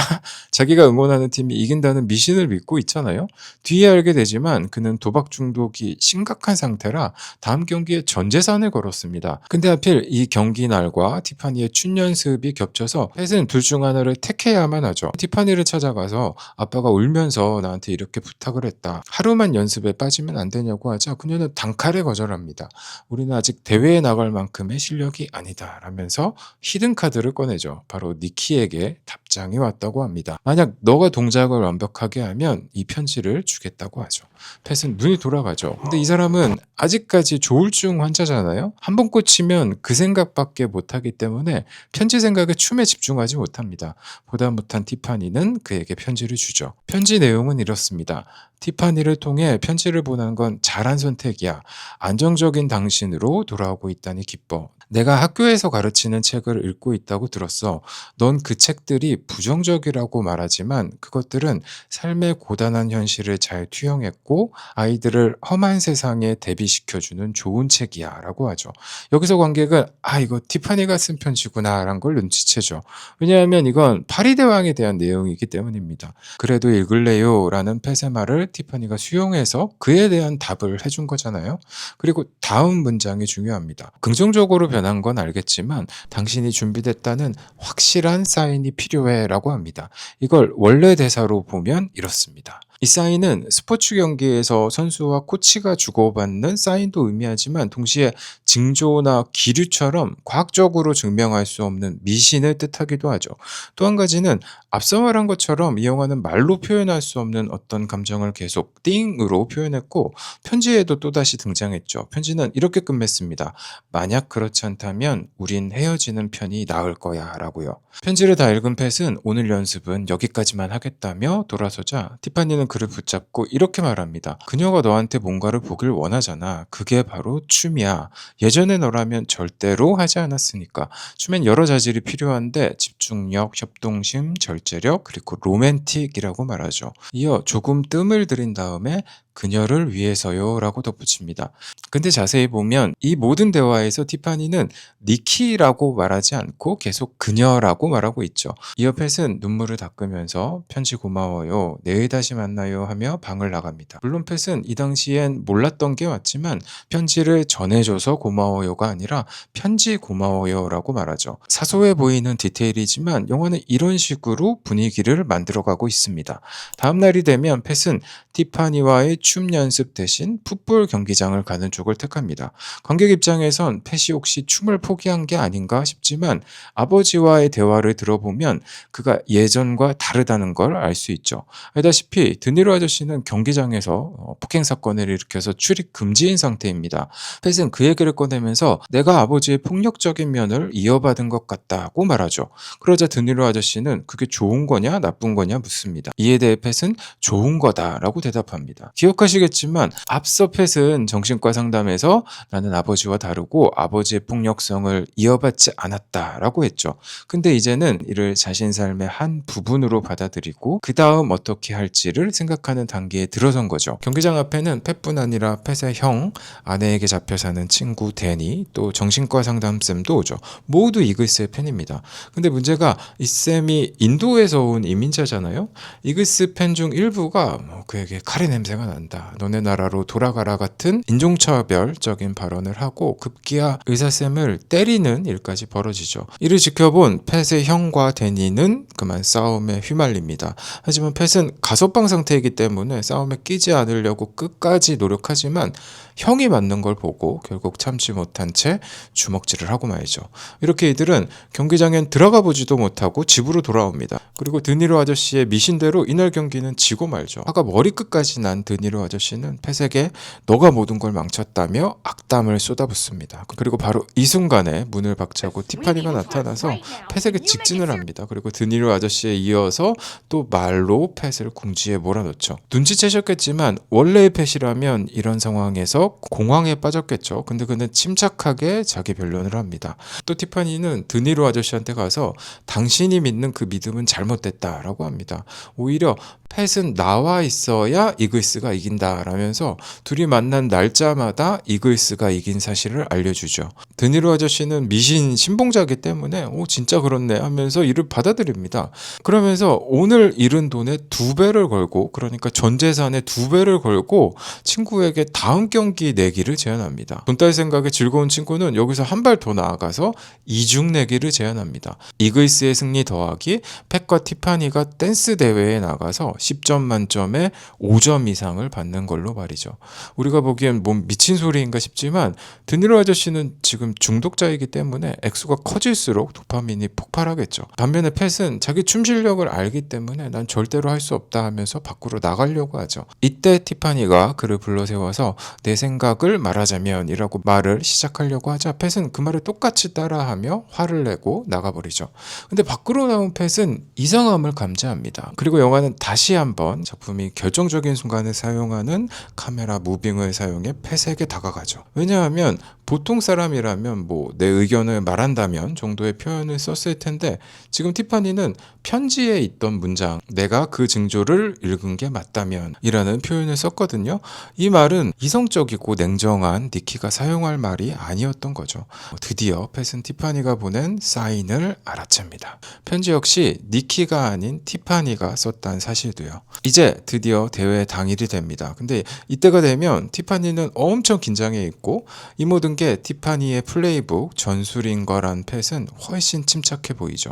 A: 자기가 응원하는 팀이 이긴다는 미신을 믿고 있잖아요. 뒤에 알게 되지만 그는 도박 중독이 심각한 상태라 다음 경기에 전 재산을 걸었습니다. 근데 하필 이 경기 날과 티파니의 춤 연습이 겹쳐서 펫은 둘 중 하나를 택해야만 하죠. 티파니를 찾아가서 아빠가 울면서 나한테 이렇게 부탁을 했다. 하루만 연습에 빠지면 안 되냐고 하자 그녀는 단칼에 거절합니다. 우리는 아직 대회에 나갈 만큼의 실력이 아니다 라면서 히든카드를 꺼내죠. 바로 니키에게 답장이 왔다고 합니다. 만약 너가 동작을 완벽하게 하면 이 편지를 주겠다고 하죠. 펫은 눈이 돌아가죠. 근데 이 사람은 아직까지 조울증 환자잖아요. 한 번 꽂히면 그 생각밖에 못하기 때문에 편지 생각에 춤에 집중하지 못합니다. 보다 못한 티파니는 그에게 편지를 주죠. 편지 내용은 이렇습니다. 티파니를 통해 편지를 보낸 건 잘한 선택이야. 안정적인 당신으로 돌아오고 있다니 기뻐. 내가 학교에서 가르치는 책을 읽고 있다고 들었어. 넌 그 책들이 부정적이라고 말하지만 그것들은 삶의 고단한 현실을 잘 투영했고 아이들을 험한 세상에 대비시켜주는 좋은 책이야 라고 하죠. 여기서 관객은 아 이거 티파니가 쓴 편지구나 라는 걸 눈치채죠. 왜냐하면 이건 파리대왕에 대한 내용이기 때문입니다. 그래도 읽을래요 라는 펫의 말을 티파니가 수용해서 그에 대한 답을 해준 거잖아요. 그리고 다음 문장이 중요합니다. 긍정적으로 변한 건 알겠지만 당신이 준비됐다는 확실한 사인이 필요해 라고 합니다. 이걸 원래 대사로 보면 이렇습니다. 이 사인은 스포츠 경기에서 선수와 코치가 주고받는 사인도 의미하지만 동시에 징조나 기류처럼 과학적으로 증명할 수 없는 미신을 뜻하기도 하죠. 또 한 가지는 앞서 말한 것처럼 이 영화는 말로 표현할 수 없는 어떤 감정을 계속 띵으로 표현했고 편지에도 또다시 등장했죠. 편지는 이렇게 끝맺습니다. 만약 그렇지 않다면 우린 헤어지는 편이 나을 거야 라고요. 편지를 다 읽은 펫은 오늘 연습은 여기까지만 하겠다며 돌아서자 티파니는 그를 붙잡고 이렇게 말합니다. 그녀가 너한테 뭔가를 보길 원하잖아. 그게 바로 춤이야. 예전에 너라면 절대로 하지 않았으니까. 춤엔 여러 자질이 필요한데 집중력, 협동심, 절제력, 그리고 로맨틱이라고 말하죠. 이어 조금 뜸을 들인 다음에 그녀를 위해서요 라고 덧붙입니다. 근데 자세히 보면 이 모든 대화에서 티파니는 니키라고 말하지 않고 계속 그녀라고 말하고 있죠. 이어 펫은 눈물을 닦으면서 편지 고마워요. 내일 다시 만나요 하며 방을 나갑니다. 물론 펫은 이 당시엔 몰랐던 게 맞지만 편지를 전해줘서 고마워요가 아니라 편지 고마워요 라고 말하죠. 사소해 보이는 디테일이지만 영화는 이런 식으로 분위기를 만들어가고 있습니다. 다음 날이 되면 펫은 티파니와의 춤 연습 대신 풋볼 경기장을 가는 쪽을 택합니다. 관객 입장에선 펫이 혹시 춤을 포기한 게 아닌가 싶지만 아버지와의 대화를 들어보면 그가 예전과 다르다는 걸 알 수 있죠. 알다시피 드니로 아저씨는 경기장에서 폭행 사건을 일으켜서 출입 금지인 상태입니다. 펫은 그 얘기를 꺼내면서 내가 아버지의 폭력적인 면을 이어받은 것 같다고 말하죠. 그러자 드니로 아저씨는 그게 좋은 거냐 나쁜 거냐 묻습니다. 이에 대해 펫은 좋은 거다라고 대답합니다. 기억 기억하시겠지만 앞서 팻은 정신과 상담에서 나는 아버지와 다르고 아버지의 폭력성을 이어받지 않았다라고 했죠. 근데 이제는 이를 자신 삶의 한 부분으로 받아들이고 그 다음 어떻게 할지를 생각하는 단계에 들어선 거죠. 경기장 앞에는 팻뿐 아니라 팻의 형, 아내에게 잡혀 사는 친구 데니, 또 정신과 상담쌤도 오죠. 모두 이글스의 팬입니다. 근데 문제가 이 쌤이 인도에서 온 이민자잖아요. 이글스 팬 중 일부가 그에게 카레 냄새가 난다, 너네 나라로 돌아가라 같은 인종차별적인 발언을 하고 급기야 의사쌤을 때리는 일까지 벌어지죠. 이를 지켜본 팻의 형과 데니는 그만 싸움에 휘말립니다. 하지만 팻은 가석방 상태이기 때문에 싸움에 끼지 않으려고 끝까지 노력하지만 형이 맞는 걸 보고 결국 참지 못한 채 주먹질을 하고 말이죠. 이렇게 이들은 경기장엔 들어가 보지도 못하고 집으로 돌아옵니다. 그리고 드니로 아저씨의 미신대로 이날 경기는 지고 말죠. 화가 머리끝까지 난 드니로 아저씨는 팻에게 너가 모든 걸 망쳤다며 악담을 쏟아붓습니다. 그리고 바로 이 순간에 문을 박차고 티파니가 나타나서 팻에게 직진을 합니다. 그리고 드니로 아저씨에 이어서 또 말로 팻을 궁지에 몰아넣죠. 눈치채셨겠지만 원래의 팻이라면 이런 상황에서 공황에 빠졌겠죠. 근데 그는 침착하게 자기 변론을 합니다. 또 티파니는 드니로 아저씨한테 가서 당신이 믿는 그 믿음은 잘못됐다라고 합니다. 오히려 팻은 나와 있어야 이글스가 이긴다 라면서 둘이 만난 날짜마다 이글스가 이긴 사실을 알려주죠. 드니로 아저씨는 미신 신봉자이기 때문에 진짜 그렇네 하면서 이를 받아들입니다. 그러면서 오늘 잃은 돈의 2배를 걸고, 그러니까 전 재산의 2배를 걸고 친구에게 다음 경기 내기를 제안합니다. 돈 딸 생각에 즐거운 친구는 여기서 한 발 더 나아가서 이중 내기를 제안합니다. 이글스의 승리 더하기 팻과 티파니가 댄스 대회에 나가서 10점 만점에 5점 이상을 받는 걸로 말이죠. 우리가 보기엔 뭔 미친 소리인가 싶지만 드니로 아저씨는 지금 중독자이기 때문에 액수가 커질수록 도파민이 폭발하겠죠. 반면에 팻은 자기 춤 실력을 알기 때문에 난 절대로 할 수 없다 하면서 밖으로 나가려고 하죠. 이때 티파니가 그를 불러 세워서 내 생각을 말하자면 이라고 말을 시작하려고 하자 팻은 그 말을 똑같이 따라하며 화를 내고 나가버리죠. 근데 밖으로 나온 팻은 이상함을 감지합니다. 그리고 영화는 다시 한번 작품이 결정적인 순간을 사용하는 카메라 무빙을 사용해 팻에게 다가가죠. 왜냐하면 보통 사람이라면 내 의견을 말한다면 정도의 표현을 썼을 텐데 지금 티파니는 편지에 있던 문장 내가 그 징조를 읽은 게 맞다면 이라는 표현을 썼거든요. 이 말은 이성적이고 냉정한 니키가 사용할 말이 아니었던 거죠. 드디어 팻은 티파니가 보낸 사인을 알아챕니다. 편지 역시 니키가 아닌 티파니가 썼다는 사실도요. 이제 드디어 대회 당일이 됩니다. 근데 이때가 되면 티파니는 엄청 긴장해 있고 이 모든 게 티파니의 플레이북 전술인 거란 팻은 훨씬 침착해 보이죠.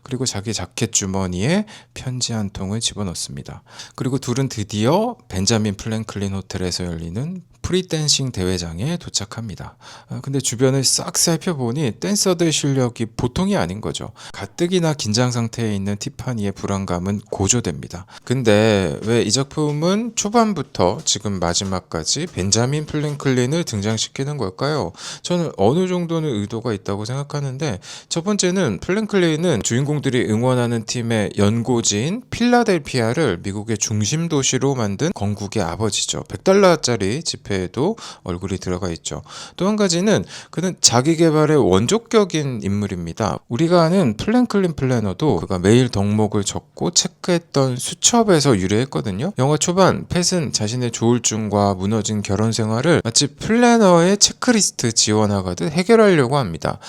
A: 그리고 자기 자켓 주머니에 편지 한 통을 집어넣습니다. 그리고 둘은 드디어 벤자민 플랭클린 호텔에서 열리는 프리댄싱 대회장에 도착합니다. 근데 주변을 싹 살펴보니 댄서들 실력이 보통이 아닌 거죠. 가뜩이나 긴장 상태에 있는 티파니의 불안감은 고조됩니다. 근데 왜 이 작품은 초반부터 지금 마지막까지 벤자민 플랭클린을 등장시키는 걸까요? 저는 어느 정도는 의도가 있다고 생각하는데, 첫 번째는 플랭클린은 주인공들이 응원하는 팀의 연고지인 필라델피아를 미국의 중심 도시로 만든 건국의 아버지죠. $100짜리 지폐에도 얼굴이 들어가 있죠. 또 한 가지는 그는 자기 개발의 원조격인 인물입니다. 우리가 아는 플랭클린 플래너도 그가 매일 덕목을 적고 체크했던 수첩에서 유래했거든요. 영화 초반 팻은 자신의 조울증과 무너진 결혼 생활을 마치 플래너의 체크리스트 지워나가듯 해결하려고 합니다.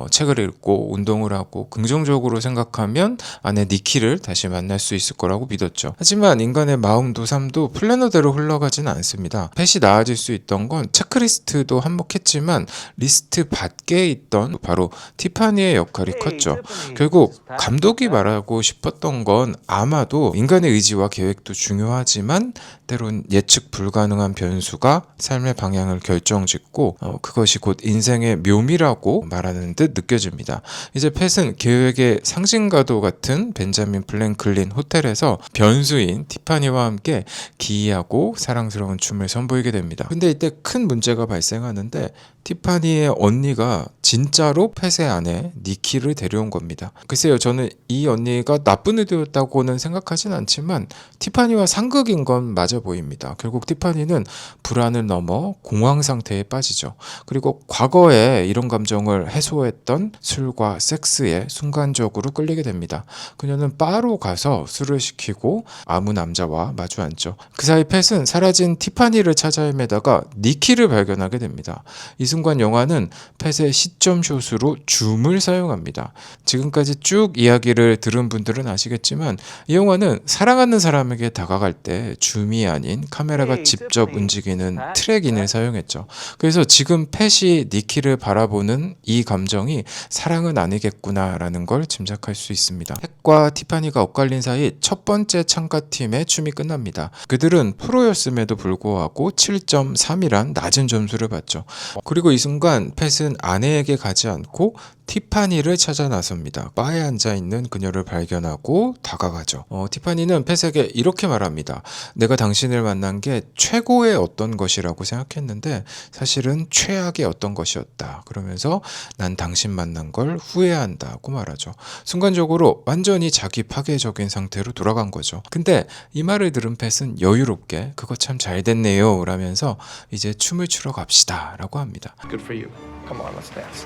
A: 책을 읽고 운동을 하고 긍정적으로 생각하면 아내 니키를 다시 만날 수 있을 거라고 믿었죠. 하지만 인간의 마음도 삶도 플래너대로 흘러가진 않습니다. 팻이 나아질 수 있던 건 체크리스트도 한몫했지만 리스트 밖에 있던 바로 티파니의 역할이 컸죠. 결국 감독이 말하고 싶었던 건 아마도 인간의 의지와 계획도 중요하지만 때론 예측 불가능한 변수가 삶의 방향을 결정짓고 그것이 곧 인생의 묘미라고 말하는 듯 느껴집니다. 이제 팻은 계획의 상징과도 같은 벤자민 플랭클린 호텔에서 변수인 티파니와 함께 기이하고 사랑스러운 춤을 선보이게 됩니다. 근데 이때 큰 문제가 발생하는데 티파니의 언니가 진짜로 펫의 아내 니키를 데려온 겁니다. 글쎄요, 저는 이 언니가 나쁜 의도였다고는 생각하진 않지만 티파니와 상극인 건 맞아 보입니다. 결국 티파니는 불안을 넘어 공황 상태에 빠지죠. 그리고 과거에 이런 감정을 해소했던 술과 섹스에 순간적으로 끌리게 됩니다. 그녀는 바로 가서 술을 시키고 아무 남자와 마주 앉죠. 그 사이 펫은 사라진 티파니를 찾아 헤매다가 니키를 발견하게 됩니다. 이 순간 영화는 펫의 시점샷으로 줌을 사용합니다. 지금까지 쭉 이야기를 들은 분들은 아시겠지만 이 영화는 사랑하는 사람에게 다가갈 때 줌이 아닌 카메라가 직접 움직이는 트랙인을 사용했죠. 그래서 지금 펫이 니키를 바라보는 이 감정이 사랑은 아니겠구나라는 걸 짐작할 수 있습니다. 펫과 티파니가 엇갈린 사이 첫 번째 참가팀의 춤이 끝납니다. 그들은 프로였음에도 불구하고 7.3이란 낮은 점수를 받죠. 그리고 이 순간 펫은 아내에게 가지 않고 티파니를 찾아 나섭니다. 바에 앉아있는 그녀를 발견하고 다가가죠. 티파니는 펫에게 이렇게 말합니다. 내가 당신을 만난 게 최고의 어떤 것이라고 생각했는데 사실은 최악의 어떤 것이었다. 그러면서 난 당신 만난 걸 후회한다고 말하죠. 순간적으로 완전히 자기 파괴적인 상태로 돌아간 거죠. 근데 이 말을 들은 펫은 여유롭게 그거 참 잘 됐네요 라면서 이제 춤을 추러 갑시다 라고 합니다.
B: Good for you. Come on, let's dance.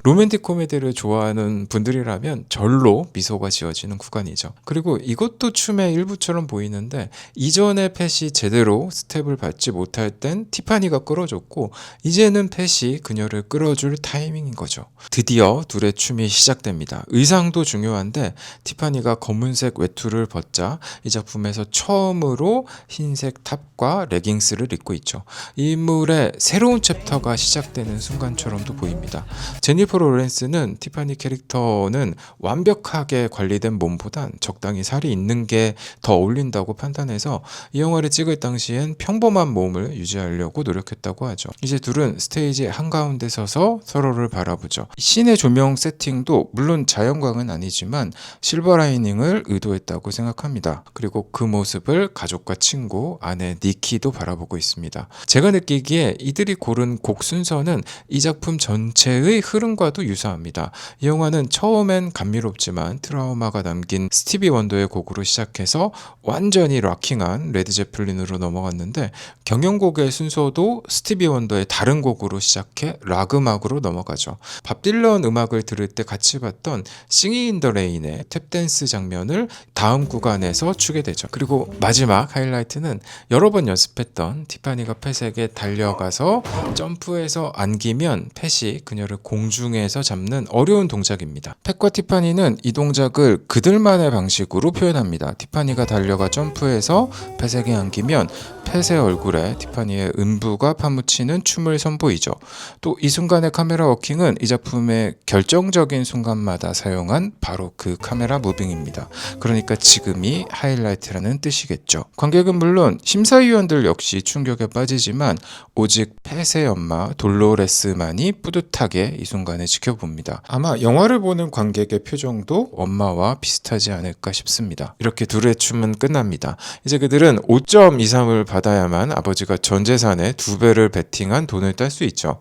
A: 로맨틱 코미디를 좋아하는 분들이라면 절로 미소가 지어지는 구간이죠. 그리고 이것도 춤의 일부처럼 보이는데 이전에 펫이 제대로 스텝을 밟지 못할 땐 티파니가 끌어줬고 이제는 펫이 그녀를 끌어줄 타이밍인 거죠. 드디어 둘의 춤이 시작됩니다. 의상도 중요한데 티파니가 검은색 외투를 벗자 이 작품에서 처음으로 흰색 탑과 레깅스를 입고 있죠. 이 인물의 새로운 챕터가 시작되는 순간처럼도 보입니다. 제니퍼 로렌스는 티파니 캐릭터는 완벽하게 관리된 몸보단 적당히 살이 있는 게 더 어울린다고 판단해서 이 영화를 찍을 당시엔 평범한 몸을 유지하려고 노력했다고 하죠. 이제 둘은 스테이지 한가운데 서서 서로를 바라보죠. 씬의 조명 세팅도 물론 자연광은 아니지만 실버 라이닝을 의도했다고 생각합니다. 그리고 그 모습을 가족과 친구, 아내 니키도 바라보고 있습니다. 제가 느끼기에 이들이 고른 곡 순서는 이 작품 전체의 흐름과도 유사합니다. 이 영화는 처음엔 감미롭지만 트라우마가 남긴 스티비 원더의 곡으로 시작해서 완전히 락킹한 레드 제플린으로 넘어갔는데 경연곡의 순서도 스티비 원더의 다른 곡으로 시작해 락 음악으로 넘어가죠. 밥 딜런 음악을 들을 때 같이 봤던 싱잉 인 더 레인의 탭댄스 장면을 다음 구간에서 추게 되죠. 그리고 마지막 하이라이트는 여러 번 연습했던 티파니가 펫에게 달려가서 점프해서 안기면 펫이 그녀를 공중에서 잡는 어려운 동작입니다. 펫과 티파니는 이 동작을 그들만의 방식으로 표현합니다. 티파니가 달려가 점프해서 펫에게 안기면 펫의 얼굴에 티파니의 음부가 파묻히는 춤을 선보이죠. 또 이 순간의 카메라 워킹은 이 작품의 결정적인 순간마다 사용한 바로 그 카메라 무빙입니다. 그러니까 지금이 하이라이트라는 뜻이겠죠. 관객은 물론 심사위원들 역시 충격에 빠지지만 오직 펫의 엄마 돌로레스만이 뿌듯하게 이 순간을 지켜봅니다. 아마 영화를 보는 관객의 표정도 엄마와 비슷하지 않을까 싶습니다. 이렇게 둘의 춤은 끝납니다. 이제 그들은 5.23을 받아야만 아버지가 전 재산의 2배를 베팅한 돈을 딸 수 있죠.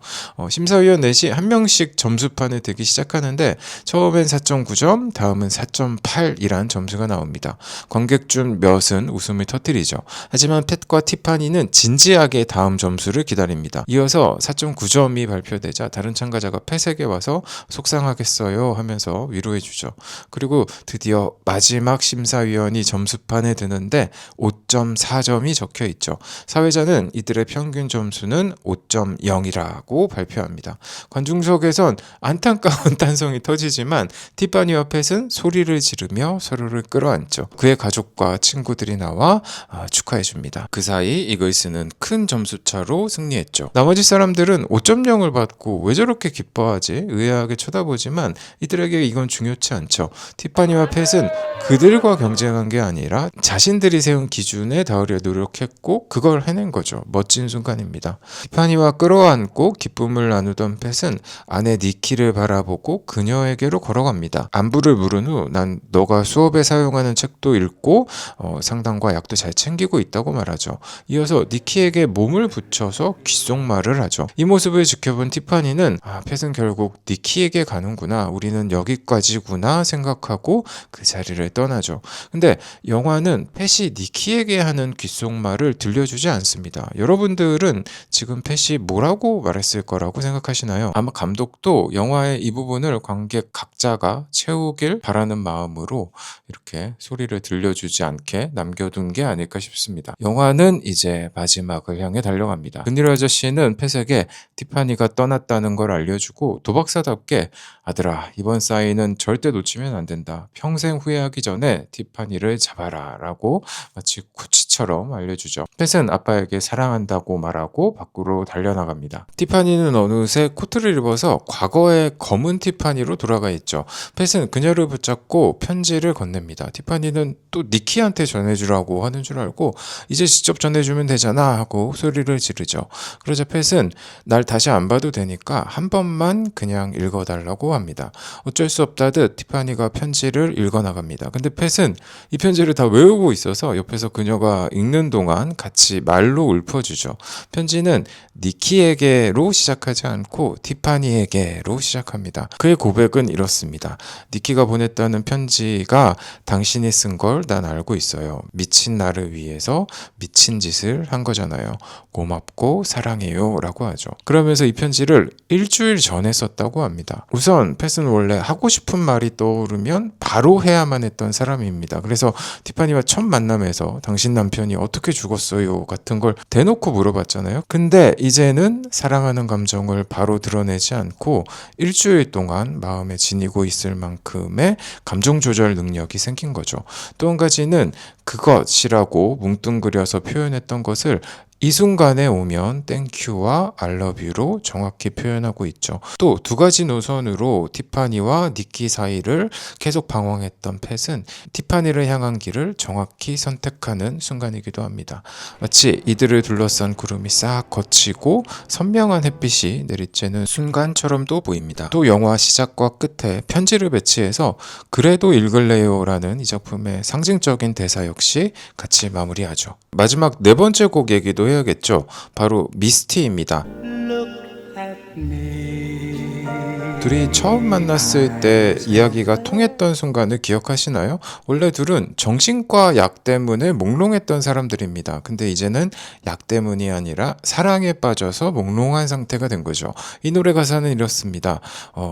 A: 심사위원 넷이 한 명씩 점수판을 들기 시작하는데 처음엔 4.9점, 다음은 4.8이란 점수가 나옵니다. 관객 중 몇은 웃음을 터뜨리죠. 하지만 펫과 티파니는 진지하게 다음 점수를 기다립니다. 이어서 4.9점이 발표되자 다른 참가자가 펫에게 와서 속상하겠어요 하면서 위로해주죠. 그리고 드디어 마지막 심사위원이 점수판에 드는데 5.4점이 적혀 있죠. 사회자는 이들의 평균 점수는 5.0이라고 발표합니다. 관중석에선 안타까운 탄성이 터지지만 티파니와 펫은 소리를 지르며 서로를 끌어안죠. 그의 가족과 친구들이 나와 축하해줍니다. 그 사이 이글스는 큰 점수차로 승리했죠. 나머지 사람들은 5.0을 받고 왜 저렇게 기뻐하지? 의아하게 쳐다보지만 이들에게 이건 중요치 않죠. 티파니와 펫은 그들과 경쟁한 게 아니라 자신들이 세운 기준에 닿으려 노력했고 있었고 그걸 해낸 거죠. 멋진 순간입니다. 티파니와 끌어안고 기쁨을 나누던 팻은 아내 니키를 바라보고 그녀에게로 걸어갑니다. 안부를 물은 후 난 너가 수업에 사용하는 책도 읽고 상담과 약도 잘 챙기고 있다고 말하죠. 이어서 니키에게 몸을 붙여서 귓속말을 하죠. 이 모습을 지켜본 티파니는 팻은 결국 니키에게 가는구나, 우리는 여기까지구나 생각하고 그 자리를 떠나죠. 근데 영화는 팻이 니키에게 하는 귓속말을 들려주지 않습니다. 여러분들은 지금 팻이 뭐라고 말했을 거라고 생각하시나요? 아마 감독도 영화의 이 부분을 관객 각자가 채우길 바라는 마음으로 이렇게 소리를 들려주지 않게 남겨둔 게 아닐까 싶습니다. 영화는 이제 마지막을 향해 달려갑니다. 근닐 아저씨는 팻에게 티파니가 떠났다는 걸 알려주고 도박사답게 아들아, 이번 사인은 절대 놓치면 안 된다. 평생 후회하기 전에 티파니를 잡아라 라고 마치 코치처럼 알려주죠. 팻은 아빠에게 사랑한다고 말하고 밖으로 달려나갑니다. 티파니는 어느새 코트를 입어서 과거의 검은 티파니로 돌아가 있죠. 팻은 그녀를 붙잡고 편지를 건넵니다. 티파니는 또 니키한테 전해주라고 하는 줄 알고 이제 직접 전해주면 되잖아 하고 소리를 지르죠. 그러자 팻은 날 다시 안 봐도 되니까 한 번만 그냥 읽어달라고 합니다. 어쩔 수 없다듯 티파니가 편지를 읽어나갑니다. 근데 팻은 이 편지를 다 외우고 있어서 옆에서 그녀가 읽는 동안 같이 말로 읊어주죠. 편지는 니키에게로 시작하지 않고 티파니에게로 시작합니다. 그의 고백은 이렇습니다. 니키가 보냈다는 편지가 당신이 쓴 걸 난 알고 있어요. 미친 나를 위해서 미친 짓을 한 거잖아요. 고맙고 사랑해요 라고 하죠. 그러면서 이 편지를 일주일 전에 썼다고 합니다. 우선 팻은 원래 하고 싶은 말이 떠오르면 바로 해야만 했던 사람입니다. 그래서 티파니와 첫 만남에서 당신 남편이 어떻게 죽었어요 같은 걸 대놓고 물어봤잖아요. 근데 이제는 사랑하는 감정을 바로 드러내지 않고 일주일 동안 마음에 지니고 있을 만큼의 감정 조절 능력이 생긴 거죠. 또 한 가지는 그것이라고 뭉뚱그려서 표현했던 것을 이 순간에 오면 땡큐와 알러뷰로 정확히 표현하고 있죠. 또 두 가지 노선으로 티파니와 니키 사이를 계속 방황했던 팻은 티파니를 향한 길을 정확히 선택하는 순간이기도 합니다. 마치 이들을 둘러싼 구름이 싹 걷히고 선명한 햇빛이 내리쬐는 순간처럼도 보입니다. 또 영화 시작과 끝에 편지를 배치해서 그래도 읽을래요 라는 이 작품의 상징적인 대사 역시 같이 마무리하죠. 마지막 네 번째 곡 얘기도 해야겠죠. 바로 미스티입니다. 둘이 처음 만났을 때 이야기가 통했던 순간을 기억하시나요? 원래 둘은 정신과 약 때문에 몽롱했던 사람들입니다. 근데 이제는 약 때문이 아니라 사랑에 빠져서 몽롱한 상태가 된 거죠. 이 노래 가사는 이렇습니다.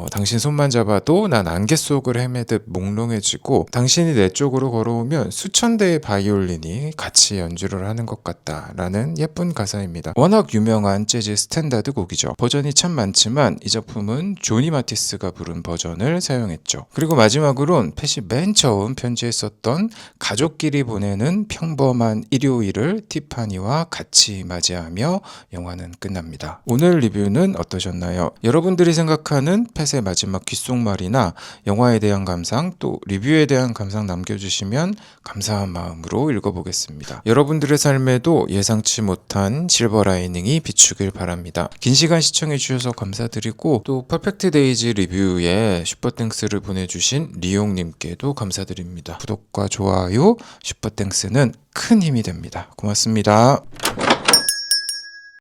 A: 당신 손만 잡아도 난 안개 속을 헤매듯 몽롱해지고 당신이 내 쪽으로 걸어오면 수천 대의 바이올린이 같이 연주를 하는 것 같다 라는 예쁜 가사입니다. 워낙 유명한 재즈 스탠다드 곡이죠. 버전이 참 많지만 이 작품은 조니 마티스가 부른 버전을 사용했죠. 그리고 마지막으론 팻이 맨 처음 편지에 썼던 가족끼리 보내는 평범한 일요일을 티파니와 같이 맞이하며 영화는 끝납니다. 오늘 리뷰는 어떠셨나요? 여러분들이 생각하는 팻의 마지막 귓속말이나 영화에 대한 감상, 또 리뷰에 대한 감상 남겨주시면 감사한 마음으로 읽어보겠습니다. 여러분들의 삶에도 예상치 못한 실버 라이닝이 비추길 바랍니다. 긴 시간 시청해주셔서 감사드리고 또 퍼펙트 데이즈 리뷰에 슈퍼땡스를 보내주신 리용님께도 감사드립니다. 구독과 좋아요, 슈퍼땡스는 큰 힘이 됩니다. 고맙습니다.